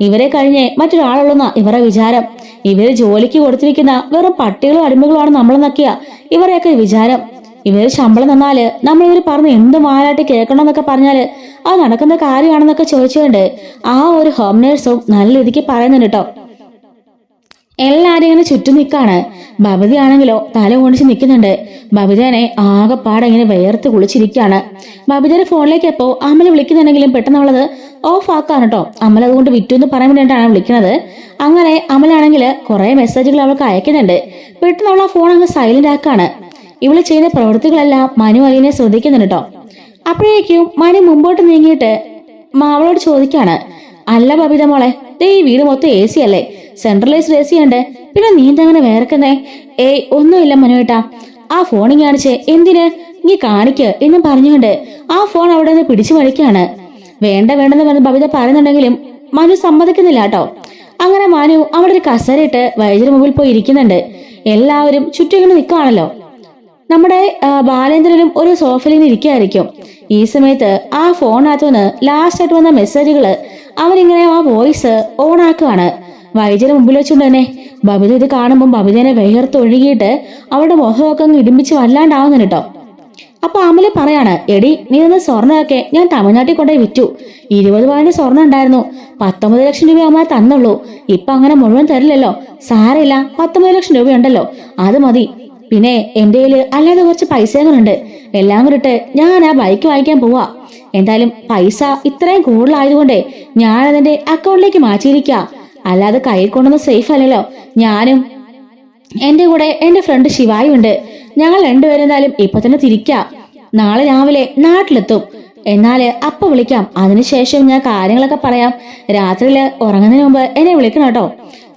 ഇവരെ കഴിഞ്ഞേ മറ്റൊരാളുള്ളൂന്നാ ഇവരുടെ വിചാരം. ഇവര് ജോലിക്ക് കൊടുത്തിരിക്കുന്ന വെറും പട്ടികളും അടിമകളുമാണ് നമ്മളെന്നൊക്കെയാ ഇവരെയൊക്കെ വിചാരം. ഇവര് ശമ്പളം തന്നാല് നമ്മൾ ഇവര് പറഞ്ഞ് എന്ത് മാലായിട്ട് കേൾക്കണമെന്നൊക്കെ പറഞ്ഞാല് അത് നടക്കുന്ന കാര്യമാണെന്നൊക്കെ ചോദിച്ചുകൊണ്ട് ആ ഒരു ഹോം നേഴ്സും നല്ല രീതിക്ക് പറയുന്നുണ്ട് കേട്ടോ. എല്ലാരും ഇങ്ങനെ ചുറ്റും നിൽക്കാണ്. ബബിതയാണെങ്കിലോ തല കൊണ്ടിച്ച് നിൽക്കുന്നുണ്ട്. ബബിതനെ ആകെപ്പാടെ ഇങ്ങനെ വേർത്ത് കുളിച്ചിരിക്കുകയാണ്. ബബിതയുടെ ഫോണിലേക്ക് എപ്പോ അമല വിളിക്കുന്നുണ്ടെങ്കിലും പെട്ടെന്ന് അവളത് ഓഫ് ആക്കാണ് കേട്ടോ. അമല അതുകൊണ്ട് വിറ്റു എന്ന് പറയാൻ വേണ്ടിയിട്ടാണ് വിളിക്കുന്നത്. അങ്ങനെ അമലാണെങ്കിൽ കുറെ മെസ്സേജുകൾ അവൾക്ക് അയക്കുന്നുണ്ട്. പെട്ടെന്ന് അവൾ ആ ഫോൺ അങ്ങ് സൈലന്റ് ആക്കാണ്. ഇവള് ചെയ്യുന്ന പ്രവൃത്തികളെല്ലാം മനു അലീനെ ശ്രദ്ധിക്കുന്നുണ്ട് കേട്ടോ. അപ്പോഴേക്കും മനു മുമ്പോട്ട് നീങ്ങിയിട്ട് അവളോട് ചോദിക്കാണ്, അല്ല ബബിത മോളെ, ഈ വീട് മൊത്തം AC അല്ലേ? സെൻട്രലൈസ്ഡ് AC ഉണ്ട്. പിന്നെ നീ എന്തെങ്ങനെ വേർക്കുന്നേ? ഏയ് ഒന്നുമില്ല മനുവേട്ടാ. ആ ഫോണിങ് കാണിച്ച് എന്തിന് നീ കാണിക്ക് എന്നും പറഞ്ഞുകൊണ്ട് ആ ഫോൺ അവിടെ നിന്ന് പിടിച്ചു വലിക്കാണ്. വേണ്ടെന്ന് പറഞ്ഞ് ബബിത പറയുന്നുണ്ടെങ്കിലും മനു സമ്മതിക്കുന്നില്ല കേട്ടോ. അങ്ങനെ മനു അവിടെ ഒരു കസരയിട്ട് വൈദ്യുതി മുമ്പിൽ പോയി ഇരിക്കുന്നുണ്ട്. എല്ലാവരും ചുറ്റും ഇങ്ങനെ നിൽക്കുകയാണല്ലോ. നമ്മുടെ ബാലേന്ദ്രനും ഒരു സോഫയിൽ ഇരിക്കുകയായിരിക്കും. ഈ സമയത്ത് ആ ഫോണിനകത്തുനിന്ന് ലാസ്റ്റ് ആയിട്ട് വന്ന മെസ്സേജുകള് അവരിങ്ങനെ ആ വോയിസ് ഓൺ ആക്കുകയാണ്. വൈദ്യരെ മുമ്പിൽ വെച്ചുകൊണ്ട് തന്നെ ബബിത ഇത് കാണുമ്പോൾ ബബിതനെ വേർത്തൊഴുകിയിട്ട് അവളുടെ മുഖമൊക്കെ അങ്ങ് ഇടിമ്പിച്ച് വല്ലാണ്ടാവുന്നു കേട്ടോ. അപ്പൊ അമല പറയാണ്, എടി നീ ഒന്ന് സ്വർണ്ണമൊക്കെ ഞാൻ തമിഴ്നാട്ടിൽ കൊണ്ടുപോയി വിറ്റു. 20 പവന്റെ സ്വർണ്ണം ഉണ്ടായിരുന്നു. 19 ലക്ഷം രൂപ അമ്മ തന്നുള്ളൂ. ഇപ്പൊ അങ്ങനെ മുഴുവൻ തരില്ലല്ലോ. സാരമില്ല, 19 ലക്ഷം രൂപയുണ്ടല്ലോ, അത് മതി. പിന്നെ എന്റെ കയ്യില് അല്ലാതെ കുറച്ച് പൈസകളുണ്ട്. എല്ലാം കൂടിട്ട് ഞാൻ ആ ബൈക്ക് വാങ്ങിക്കാൻ പോവാ. എന്തായാലും പൈസ ഇത്രയും കൂടുതലായതുകൊണ്ടേ ഞാൻ അതിന്റെ അക്കൗണ്ടിലേക്ക് മാറ്റിയിരിക്കുക. അല്ലാതെ കയ്യിൽ കൊണ്ടൊന്നും സേഫ് അല്ലല്ലോ. ഞാനും എന്റെ കൂടെ എന്റെ ഫ്രണ്ട് ശിവായും ഉണ്ട്. ഞങ്ങൾ രണ്ടുപേരും എന്തായാലും ഇപ്പൊ തന്നെ തിരിക്കാം. നാളെ രാവിലെ നാട്ടിലെത്തും. എന്നാല് അപ്പൊ വിളിക്കാം. അതിനുശേഷം ഞാൻ കാര്യങ്ങളൊക്കെ പറയാം. രാത്രിയില് ഉറങ്ങുന്നതിന് മുമ്പ് എന്നെ വിളിക്കണം കേട്ടോ.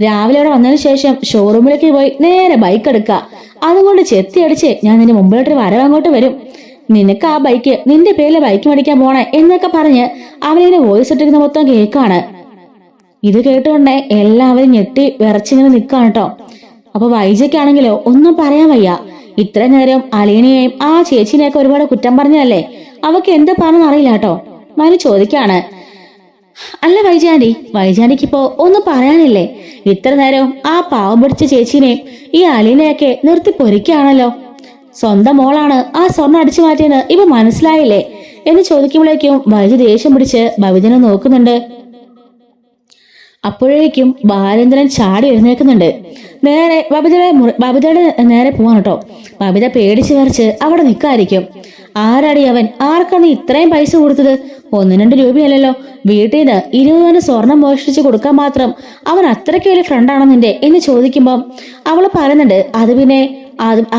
രാവിലെ അവിടെ വന്നതിന് ശേഷം ഷോറൂമിലേക്ക് പോയി നേരെ ബൈക്ക് എടുക്കുക. അതുകൊണ്ട് ചെത്തിയടിച്ച് ഞാൻ നിന്റെ മുമ്പിലോട്ട് വരവങ്ങോട്ട് വരും. നിനക്ക് ആ ബൈക്ക് നിന്റെ പേരിലെ ബൈക്ക് മേടിക്കാൻ പോണേ എന്നൊക്കെ പറഞ്ഞ് അവനിങ്ങനെ വോയിസ് ഇട്ടിരുന്ന മൊത്തം കേൾക്കാണ്. ഇത് കേട്ടുകൊണ്ടേ എല്ലാവരും ഞെട്ടി വിറച്ചിങ്ങനെ നിൽക്കാണ് കേട്ടോ. അപ്പൊ വൈജയ്ക്കാണെങ്കിലോ ഒന്നും പറയാൻ വയ്യ. ഇത്ര നേരം അലീനയെയും ആ ചേച്ചിനെയൊക്കെ ഒരുപാട് കുറ്റം പറഞ്ഞല്ലേ, അവക്ക് എന്ത് പറഞ്ഞെന്ന് അറിയില്ല കേട്ടോ. മനു ചോദിക്കാണ്, അല്ല വൈജാനിക്ക് ഇപ്പോ ഒന്നും പറയാനില്ലേ? ഇത്ര നേരം ആ പാവം പിടിച്ച ചേച്ചീനെയും ഈ അലീനയൊക്കെ നിർത്തി പൊരിക്കുകയാണല്ലോ. സ്വന്തം മോളാണ് ആ സ്വർണ്ണം അടിച്ചു മാറ്റിയെന്ന് ഇപ്പൊ മനസ്സിലായില്ലേ എന്ന് ചോദിക്കുമ്പോഴേക്കും വൈജ ദേഷ്യം പിടിച്ച് ബബിതനെ നോക്കുന്നുണ്ട്. അപ്പോഴേക്കും ബാലേന്ദ്രൻ ചാടി എഴുന്നേൽക്കുന്നുണ്ട്. നേരെ ബബിതയുടെ നേരെ പോവാൻ കേട്ടോ. ബബിത പേടിച്ച് വരച്ച് അവിടെ നിൽക്കായിരിക്കും. ആരാടി അവൻ? ആർക്കാണ് ഇത്രയും പൈസ കൊടുത്തത്? 1-2 രൂപയല്ലല്ലോ. വീട്ടിൽ നിന്ന് 20 പവന് സ്വർണം മോഷ്ടിച്ച് കൊടുക്കാൻ മാത്രം അവൻ അത്രയ്ക്ക് വലിയ ഫ്രണ്ടാണോ നിന്റെ എന്ന് ചോദിക്കുമ്പം അവള് പറയുന്നുണ്ട്, അത് പിന്നെ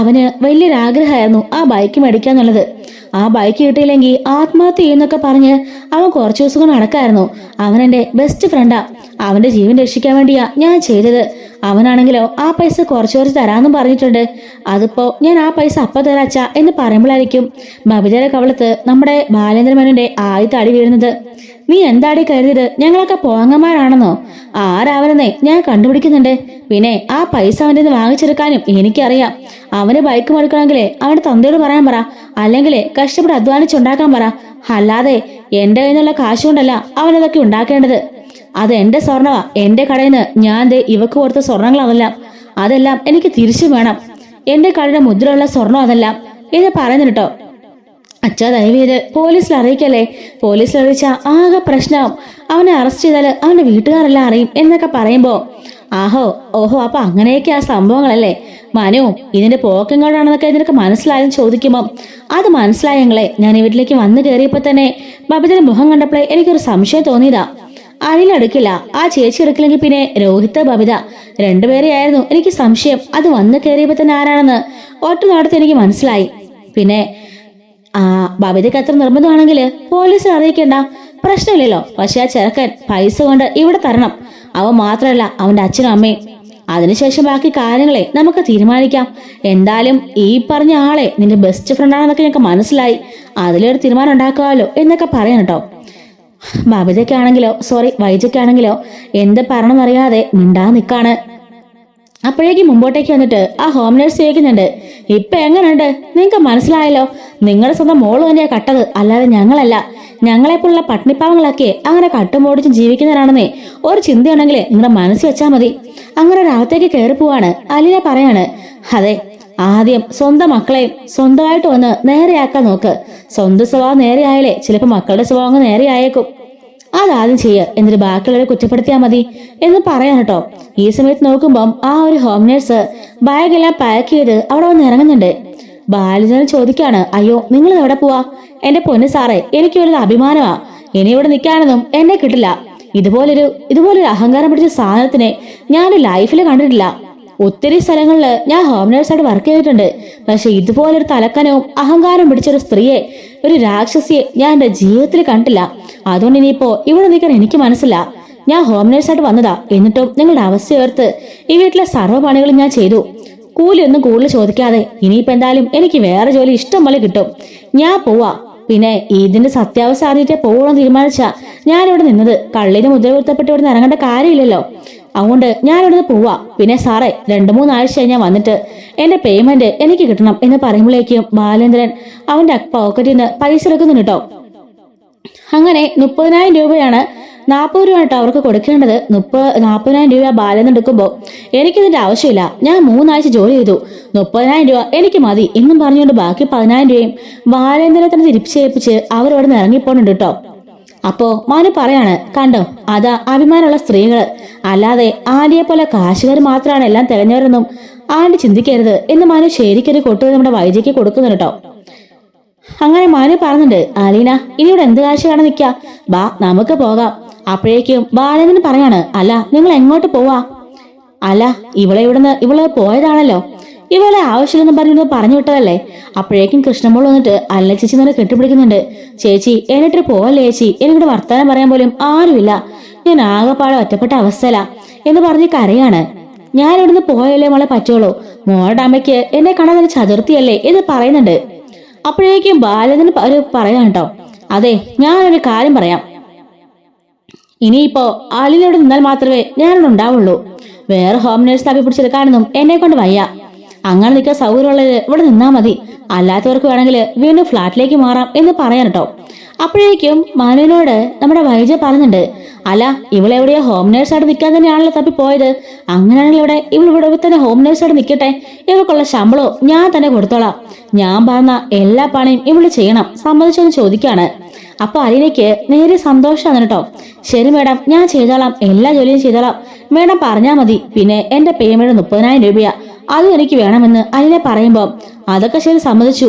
അവന് വലിയൊരാഗ്രഹമായിരുന്നു ആ ബൈക്ക് മേടിക്കാന്നുള്ളത്. ആ ബൈക്ക് കിട്ടിയില്ലെങ്കിൽ ആത്മഹത്യ ചെയ്യുന്നൊക്കെ പറഞ്ഞ് അവൻ കുറച്ചു ദിവസം കൊണ്ട് നടക്കായിരുന്നു. അവൻ എന്റെ ബെസ്റ്റ് ഫ്രണ്ടാ. അവന്റെ ജീവൻ രക്ഷിക്കാൻ വേണ്ടിയാ ഞാൻ ചെയ്തത്. അവനാണെങ്കിലോ ആ പൈസ കുറച്ച് തരാമെന്നും പറഞ്ഞിട്ടുണ്ട്. അതിപ്പോ ഞാൻ ആ പൈസ അപ്പ തരാച്ച എന്ന് പറയുമ്പോഴായിരിക്കും ബബിതയുടെ കവളത്ത് നമ്മുടെ ബാലേന്ദ്രമേനോന്റെ ആദ്യത്തെ അടി വീഴുന്നത്. നീ എന്താടി കരുതിയത് ഞങ്ങളൊക്കെ പോങ്ങന്മാരാണെന്നോ? ആരാവനെന്നേ ഞാൻ കണ്ടുപിടിക്കുന്നുണ്ട്. പിന്നെ ആ പൈസ അവൻ്റെ വാങ്ങിച്ചെടുക്കാനും എനിക്കറിയാം. അവന് ബൈക്ക് എടുക്കണമെങ്കിലേ അവന്റെ തന്തയോട് പറയാൻ പറ, അല്ലെങ്കിലേ കഷ്ടപ്പെട്ട് അധ്വാനിച്ചുണ്ടാക്കാൻ പറ. അല്ലാതെ എന്റെ കയ്യിൽ നിന്നുള്ള കാശ് കൊണ്ടല്ല അവനതൊക്കെ ഉണ്ടാക്കേണ്ടത്. അത് എന്റെ സ്വർണ്ണവാ. എന്റെ കടയിൽ നിന്ന് ഞാൻ ഇവക്ക് കൊടുത്ത സ്വർണ്ണങ്ങൾ അതെല്ലാം എനിക്ക് തിരിച്ചു വേണം. എന്റെ കടയുടെ മുദ്രയുള്ള സ്വർണ്ണം അതെല്ലാം എന്ന് പറയുന്നു കേട്ടോ. അച്ഛാ ദയവ് ചെയ്ത് പോലീസിൽ അറിയിക്കല്ലേ, പോലീസിൽ അറിയിച്ചാൽ ആകെ പ്രശ്നമാവും, അവനെ അറസ്റ്റ് ചെയ്താൽ അവന്റെ വീട്ടുകാരെല്ലാം അറിയും എന്നൊക്കെ പറയുമ്പോ ഓഹോ അപ്പൊ അങ്ങനെയൊക്കെ ആ സംഭവങ്ങളല്ലേ മനു, ഇതിന്റെ പോക്കെങ്ങോട്ടാണെന്നൊക്കെ നിനക്ക് മനസ്സിലായെന്ന് ചോദിക്കുമ്പോ അത് മനസ്സിലായെങ്ങളെ, ഞാൻ ഈ വീട്ടിലേക്ക് വന്നു കയറിയപ്പോ തന്നെ ബബിതയുടെ മുഖം കണ്ടപ്പോഴേ എനിക്കൊരു സംശയം തോന്നിയതാ. അനിലെടുക്കില്ല, ആ ചേച്ചി എടുക്കില്ലെങ്കിൽ പിന്നെ രോഹിത് ബബിത രണ്ടുപേരെയായിരുന്നു എനിക്ക് സംശയം. അത് വന്നു കയറിയപ്പോ തന്നെ ആരാണെന്ന് ഒറ്റ നോട്ടത്തിൽ എനിക്ക് മനസ്സിലായി. പിന്നെ ബബിതയ്ക്ക് അത്ര നിർബന്ധമാണെങ്കിൽ പോലീസിൽ അറിയിക്കണ്ട, പ്രശ്നമില്ലല്ലോ. പക്ഷെ ആ ചെറുക്കൻ പൈസ കൊണ്ട് ഇവിടെ തരണം, അവൻ മാത്രമല്ല അവന്റെ അച്ഛനും അമ്മയും. അതിനുശേഷം ബാക്കി കാര്യങ്ങളെ നമുക്ക് തീരുമാനിക്കാം. എന്തായാലും ഈ പറഞ്ഞ ആളെ നിന്റെ ബെസ്റ്റ് ഫ്രണ്ട് ആണെന്നൊക്കെ ഞങ്ങൾക്ക് മനസ്സിലായി, അതിലൊരു തീരുമാനം ഉണ്ടാക്കാമല്ലോ എന്നൊക്കെ പറയാൻ കേട്ടോ. ബബിതയ്ക്കാണെങ്കിലോ വൈജയ്ക്കാണെങ്കിലോ എന്ത് പറയണമെന്നറിയാതെ മിണ്ടാതെ നിൽക്കാണ്. അപ്പോഴേക്കും മുമ്പോട്ടേക്ക് വന്നിട്ട് ആ ഹോം നേഴ്സ് ചോദിക്കുന്നുണ്ട്, ഇപ്പൊ എങ്ങനെയുണ്ട്, നിങ്ങൾക്ക് മനസ്സിലായല്ലോ, നിങ്ങളുടെ സ്വന്തം മോള് തന്നെയാ കട്ടത്, അല്ലാതെ ഞങ്ങളല്ല. ഞങ്ങളെപ്പോലുള്ള പട്ടിണിപ്പാവങ്ങളൊക്കെ അങ്ങനെ കട്ടുമോടിച്ചും ജീവിക്കുന്നവരാണെന്നേ ഒരു ചിന്തയുണ്ടെങ്കിൽ നിങ്ങളുടെ മനസ്സിൽ വെച്ചാൽ മതി. അങ്ങനെ ഒരകത്തേക്ക് കയറി പോവാണ്. അലീന പറയാണ്, അതെ, ആദ്യം സ്വന്തം മക്കളെയും സ്വന്തമായിട്ട് വന്ന് നേരെയാക്കാൻ നോക്ക്. സ്വന്തം സ്വഭാവം നേരെയായാലേ ചിലപ്പോൾ മക്കളുടെ സ്വഭാവം നേരെയായേക്കും. അതാദ്യം ചെയ്യുക, എന്നിട്ട് ബാക്കിയുള്ളവരെ കുറ്റപ്പെടുത്തിയാൽ മതി എന്ന് പറയാൻ കേട്ടോ. ഈ സമയത്ത് നോക്കുമ്പം ആ ഒരു ഹോം നേഴ്സ് ബാഗെല്ലാം പാക്ക് ചെയ്ത് അവിടെ വന്ന് ഇറങ്ങുന്നുണ്ട്. ബാലചന്ദ്രൻ ചോദിക്കാണ്, അയ്യോ നിങ്ങൾ എവിടെ പോവാ? എന്റെ പൊന്നു സാറേ, എനിക്ക് വലുത് അഭിമാനമാ, ഇനി ഇവിടെ നിൽക്കാനൊന്നും എന്നെ കിട്ടില്ല. ഇതുപോലൊരു അഹങ്കാരം പിടിച്ച സാധനത്തിനെ ഞാൻ ലൈഫിൽ കണ്ടിട്ടില്ല. ഒത്തിരി സ്ഥലങ്ങളില് ഞാൻ ഹോം നേഴ്സായിട്ട് വർക്ക് ചെയ്തിട്ടുണ്ട്, പക്ഷെ ഇതുപോലൊരു തലക്കനവും അഹങ്കാരം പിടിച്ചൊരു സ്ത്രീയെ, ഒരു രാക്ഷസിയെ ഞാൻ എന്റെ ജീവിതത്തിൽ കണ്ടില്ല. അതുകൊണ്ട് ഇനിയിപ്പോ ഇവിടെ നിൽക്കാൻ എനിക്ക് മനസ്സില്ല. ഞാൻ ഹോം നേഴ്സായിട്ട് വന്നതാ, എന്നിട്ടും നിങ്ങളുടെ അവസ്ഥയോർത്ത് ഈ വീട്ടിലെ സർവ്വ പണികളും ഞാൻ ചെയ്തു. കൂലിയൊന്നും കൂടുതൽ ചോദിക്കാതെ. ഇനിയിപ്പോ എന്തായാലും എനിക്ക് വേറെ ജോലി ഇഷ്ടം പോലെ കിട്ടും, ഞാൻ പോവാ. പിന്നെ ഇതിന്റെ സത്യാവസ്ഥ അറിഞ്ഞിട്ടേ പോകണമെന്ന് തീരുമാനിച്ചാ ഞാനിവിടെ നിന്നത്. കള്ളിന് മുദ്ര കുത്തപ്പെട്ട് ഇവിടെ ഇറങ്ങേണ്ട കാര്യമില്ലല്ലോ, അതുകൊണ്ട് ഞാൻ ഇവിടുന്ന് പോവാ. പിന്നെ സാറേ, 2-3 ആഴ്ച ഞാൻ വന്നിട്ട് എന്റെ പേയ്മെന്റ് എനിക്ക് കിട്ടണം എന്ന് പറയുമ്പോഴേക്കും ബാലേന്ദ്രൻ അവന്റെ പോക്കറ്റിൽ നിന്ന് പൈസ എടുക്കുന്നുണ്ട് കേട്ടോ. അങ്ങനെ 30,000 രൂപയാണ്, 40 രൂപ കേട്ടോ അവർക്ക് കൊടുക്കേണ്ടത്. 40,000 രൂപ ബാലേന്ദ്രൻ എടുക്കുമ്പോൾ എനിക്കിതിന്റെ ആവശ്യമില്ല, ഞാൻ 3 ആഴ്ച ജോലി ചെയ്തു, 30,000 രൂപ എനിക്ക് മതി എന്നും പറഞ്ഞുകൊണ്ട് ബാക്കി 10,000 രൂപയും ബാലേന്ദ്രനെ തന്നെ തിരിച്ചേൽപ്പിച്ച് അവരവിടെ നിന്ന് ഇറങ്ങിപ്പോണുണ്ട് കേട്ടോ. അപ്പോ മനു പറയാണ്, കണ്ടോ, അതാ അഭിമാനമുള്ള സ്ത്രീകള്, അല്ലാതെ ആന്റിയെ പോലെ കാശുകാർ മാത്രമാണ് എല്ലാം തിരഞ്ഞവരെന്നും ആന്റി ചിന്തിക്കരുത് എന്ന് മനു ശരിക്കൊരു കൊട്ടുക നമ്മുടെ വൈജയ്ക്ക് കൊടുക്കുന്നു കേട്ടോ. അങ്ങനെ മനു പറഞ്ഞിട്ടുണ്ട്, അലീന ഇനി ഇവിടെ എന്ത് കാശ് കാണാൻ നിൽക്കാ, ബാ നമുക്ക് പോകാം. അപ്പോഴേക്കും ബാലേന്ദ്രൻ പറയാണ്, അല്ല നിങ്ങൾ എങ്ങോട്ട് പോവാ? അല്ല ഇവളെ പോയതാണല്ലോ, ഇവളെ ആവശ്യമില്ലെന്ന് പറഞ്ഞു വിട്ടതല്ലേ. അപ്പോഴേക്കും കൃഷ്ണമോൾ വന്നിട്ട് അല്ല ചേച്ചി തന്നെ കെട്ടിപ്പിടിക്കുന്നുണ്ട്. ചേച്ചി എന്നിട്ട് പോവല്ലേ ചേച്ചി, എനിക്കിവിടെ വർത്താനം പറയാൻ പോലും ആരുമില്ല, ഞാൻ ആകെപ്പാടെ ഒറ്റപ്പെട്ട അവസ്ഥയില എന്ന് പറഞ്ഞ് കരയാണ്. ഞാൻ ഇവിടുന്ന് പോയല്ലേ മോളെ പറ്റുള്ളൂ, മോളുടെ അമ്മയ്ക്ക് എന്നെ കാണാൻ തന്നെ ചതുർത്ഥിയല്ലേ എന്ന് പറയുന്നുണ്ട്. അപ്പോഴേക്കും ബാലേന്ദ്രൻ പറയാൻ കേട്ടോ, അതെ ഞാനൊരു കാര്യം പറയാം, ഇനിയിപ്പോ ആലിനോട് നിന്നാൽ മാത്രമേ ഞാനിവിടെ ഉണ്ടാവുള്ളൂ. വേറെ ഹോം നേഴ്സ് തപ്പി പിടിച്ചെടുക്കാനൊന്നും എന്നെ കൊണ്ട് വയ്യ. അങ്ങനെ നിൽക്കാൻ സൗകര്യമുള്ളത് ഇവിടെ നിന്നാ മതി, അല്ലാത്തവർക്ക് വേണമെങ്കിൽ വീണ്ടും ഫ്ലാറ്റിലേക്ക് മാറാം എന്ന് പറയാൻ കേട്ടോ. അപ്പോഴേക്കും മനുവിനോട് നമ്മുടെ വൈജ പറയുന്നുണ്ട്, അല്ല ഇവളെവിടെയോ ഹോം നേഴ്സായിട്ട് നിൽക്കാൻ തന്നെയാണല്ലോ തപ്പി പോയത്, അങ്ങനെയാണെങ്കിൽ ഇവിടെ തന്നെ ഹോം നേഴ്സായിട്ട് നിൽക്കട്ടെ, ഇവൾക്കുള്ള ശമ്പളവും ഞാൻ തന്നെ കൊടുത്തോളാം, ഞാൻ പറഞ്ഞ എല്ലാ പണിയും ഇവള് ചെയ്യണം, സമ്മതിച്ചൊന്ന് ചോദിക്കാണ്. അപ്പൊ അലീനയ്ക്ക് നേരെ സന്തോഷമാണ് കേട്ടോ. ശരി മേഡം, ഞാൻ ചെയ്തോളാം, എല്ലാ ജോലിയും ചെയ്തോളാം, മേഡം പറഞ്ഞാൽ മതി. പിന്നെ എന്റെ പേയ്മെന്റ് 30,000 രൂപയാ, അതും എനിക്ക് വേണമെന്ന് അലീന പറയുമ്പോ അതൊക്കെ ശരി, സമ്മതിച്ചു,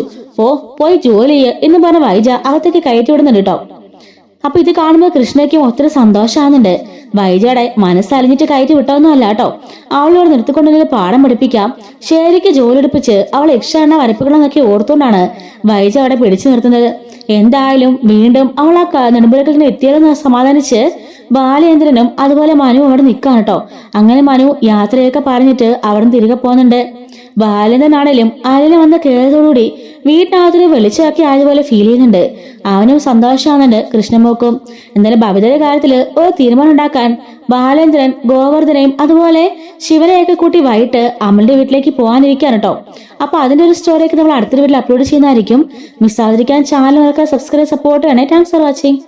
പോയി ജോലി എന്ന് പറഞ്ഞ വൈജ അകത്തേക്ക് കയറ്റി വിടുന്നുണ്ട് കേട്ടോ. അപ്പൊ ഇത് കാണുമ്പോൾ കൃഷ്ണയ്ക്കും ഒത്തിരി സന്തോഷമാകുന്നുണ്ട്. വൈജയുടെ മനസ്സലിഞ്ഞിട്ട് കയറ്റി വിട്ടൊന്നും അല്ല കേട്ടോ, അവളോട് നിർത്തിക്കൊണ്ടെങ്കിൽ പാഠം പഠിപ്പിക്കാം, ശരിക്ക് ജോലി എടുപ്പിച്ച് അവൾ എണ്ണ വരപ്പിക്കണമെന്നൊക്കെ ഓർത്തുകൊണ്ടാണ് വൈജ അവിടെ പിടിച്ചു നിർത്തുന്നത്. എന്തായാലും വീണ്ടും അവൾ ആ നെടുമ്പുരക്കിന് എത്തിയതെന്ന് സമാധാനിച്ച് ബാലേന്ദ്രനും അതുപോലെ മനു അവിടെ നിൽക്കാൻ കേട്ടോ. അങ്ങനെ മനു യാത്രയൊക്കെ പറഞ്ഞിട്ട് അവിടെ തിരികെ പോകുന്നുണ്ട്. ബാലേന്ദ്രനാണേലും അലീന വന്ന് കയറിയതോടുകൂടി വീട്ടിനകത്തൊരു വെളിച്ചമൊക്കെ ആയതുപോലെ ഫീൽ ചെയ്യുന്നുണ്ട്. അവനും സന്തോഷമാകുന്നുണ്ട്, കൃഷ്ണമോക്കും. എന്തായാലും ബബിതയുടെ കാര്യത്തില് ഒരു തീരുമാനം ഉണ്ടാക്കാൻ ബാലേന്ദ്രൻ ഗോവർദ്ധനെയും അതുപോലെ ശിവനെയൊക്കെ കൂട്ടി വൈകിട്ട് അമലിന്റെ വീട്ടിലേക്ക് പോകാനിരിക്കാൻ കേട്ടോ. അപ്പൊ അതിന്റെ ഒരു സ്റ്റോറിയൊക്കെ നമ്മൾ അടുത്തൊരു വീട്ടിൽ അപ്ലോഡ് ചെയ്യുന്നതായിരിക്കും. മിസ്സാതിരിക്കാൻ ചാനൽ സബ്സ്ക്രൈബ് സപ്പോർട്ട് ചെയ്യണേ. Thanks for watching.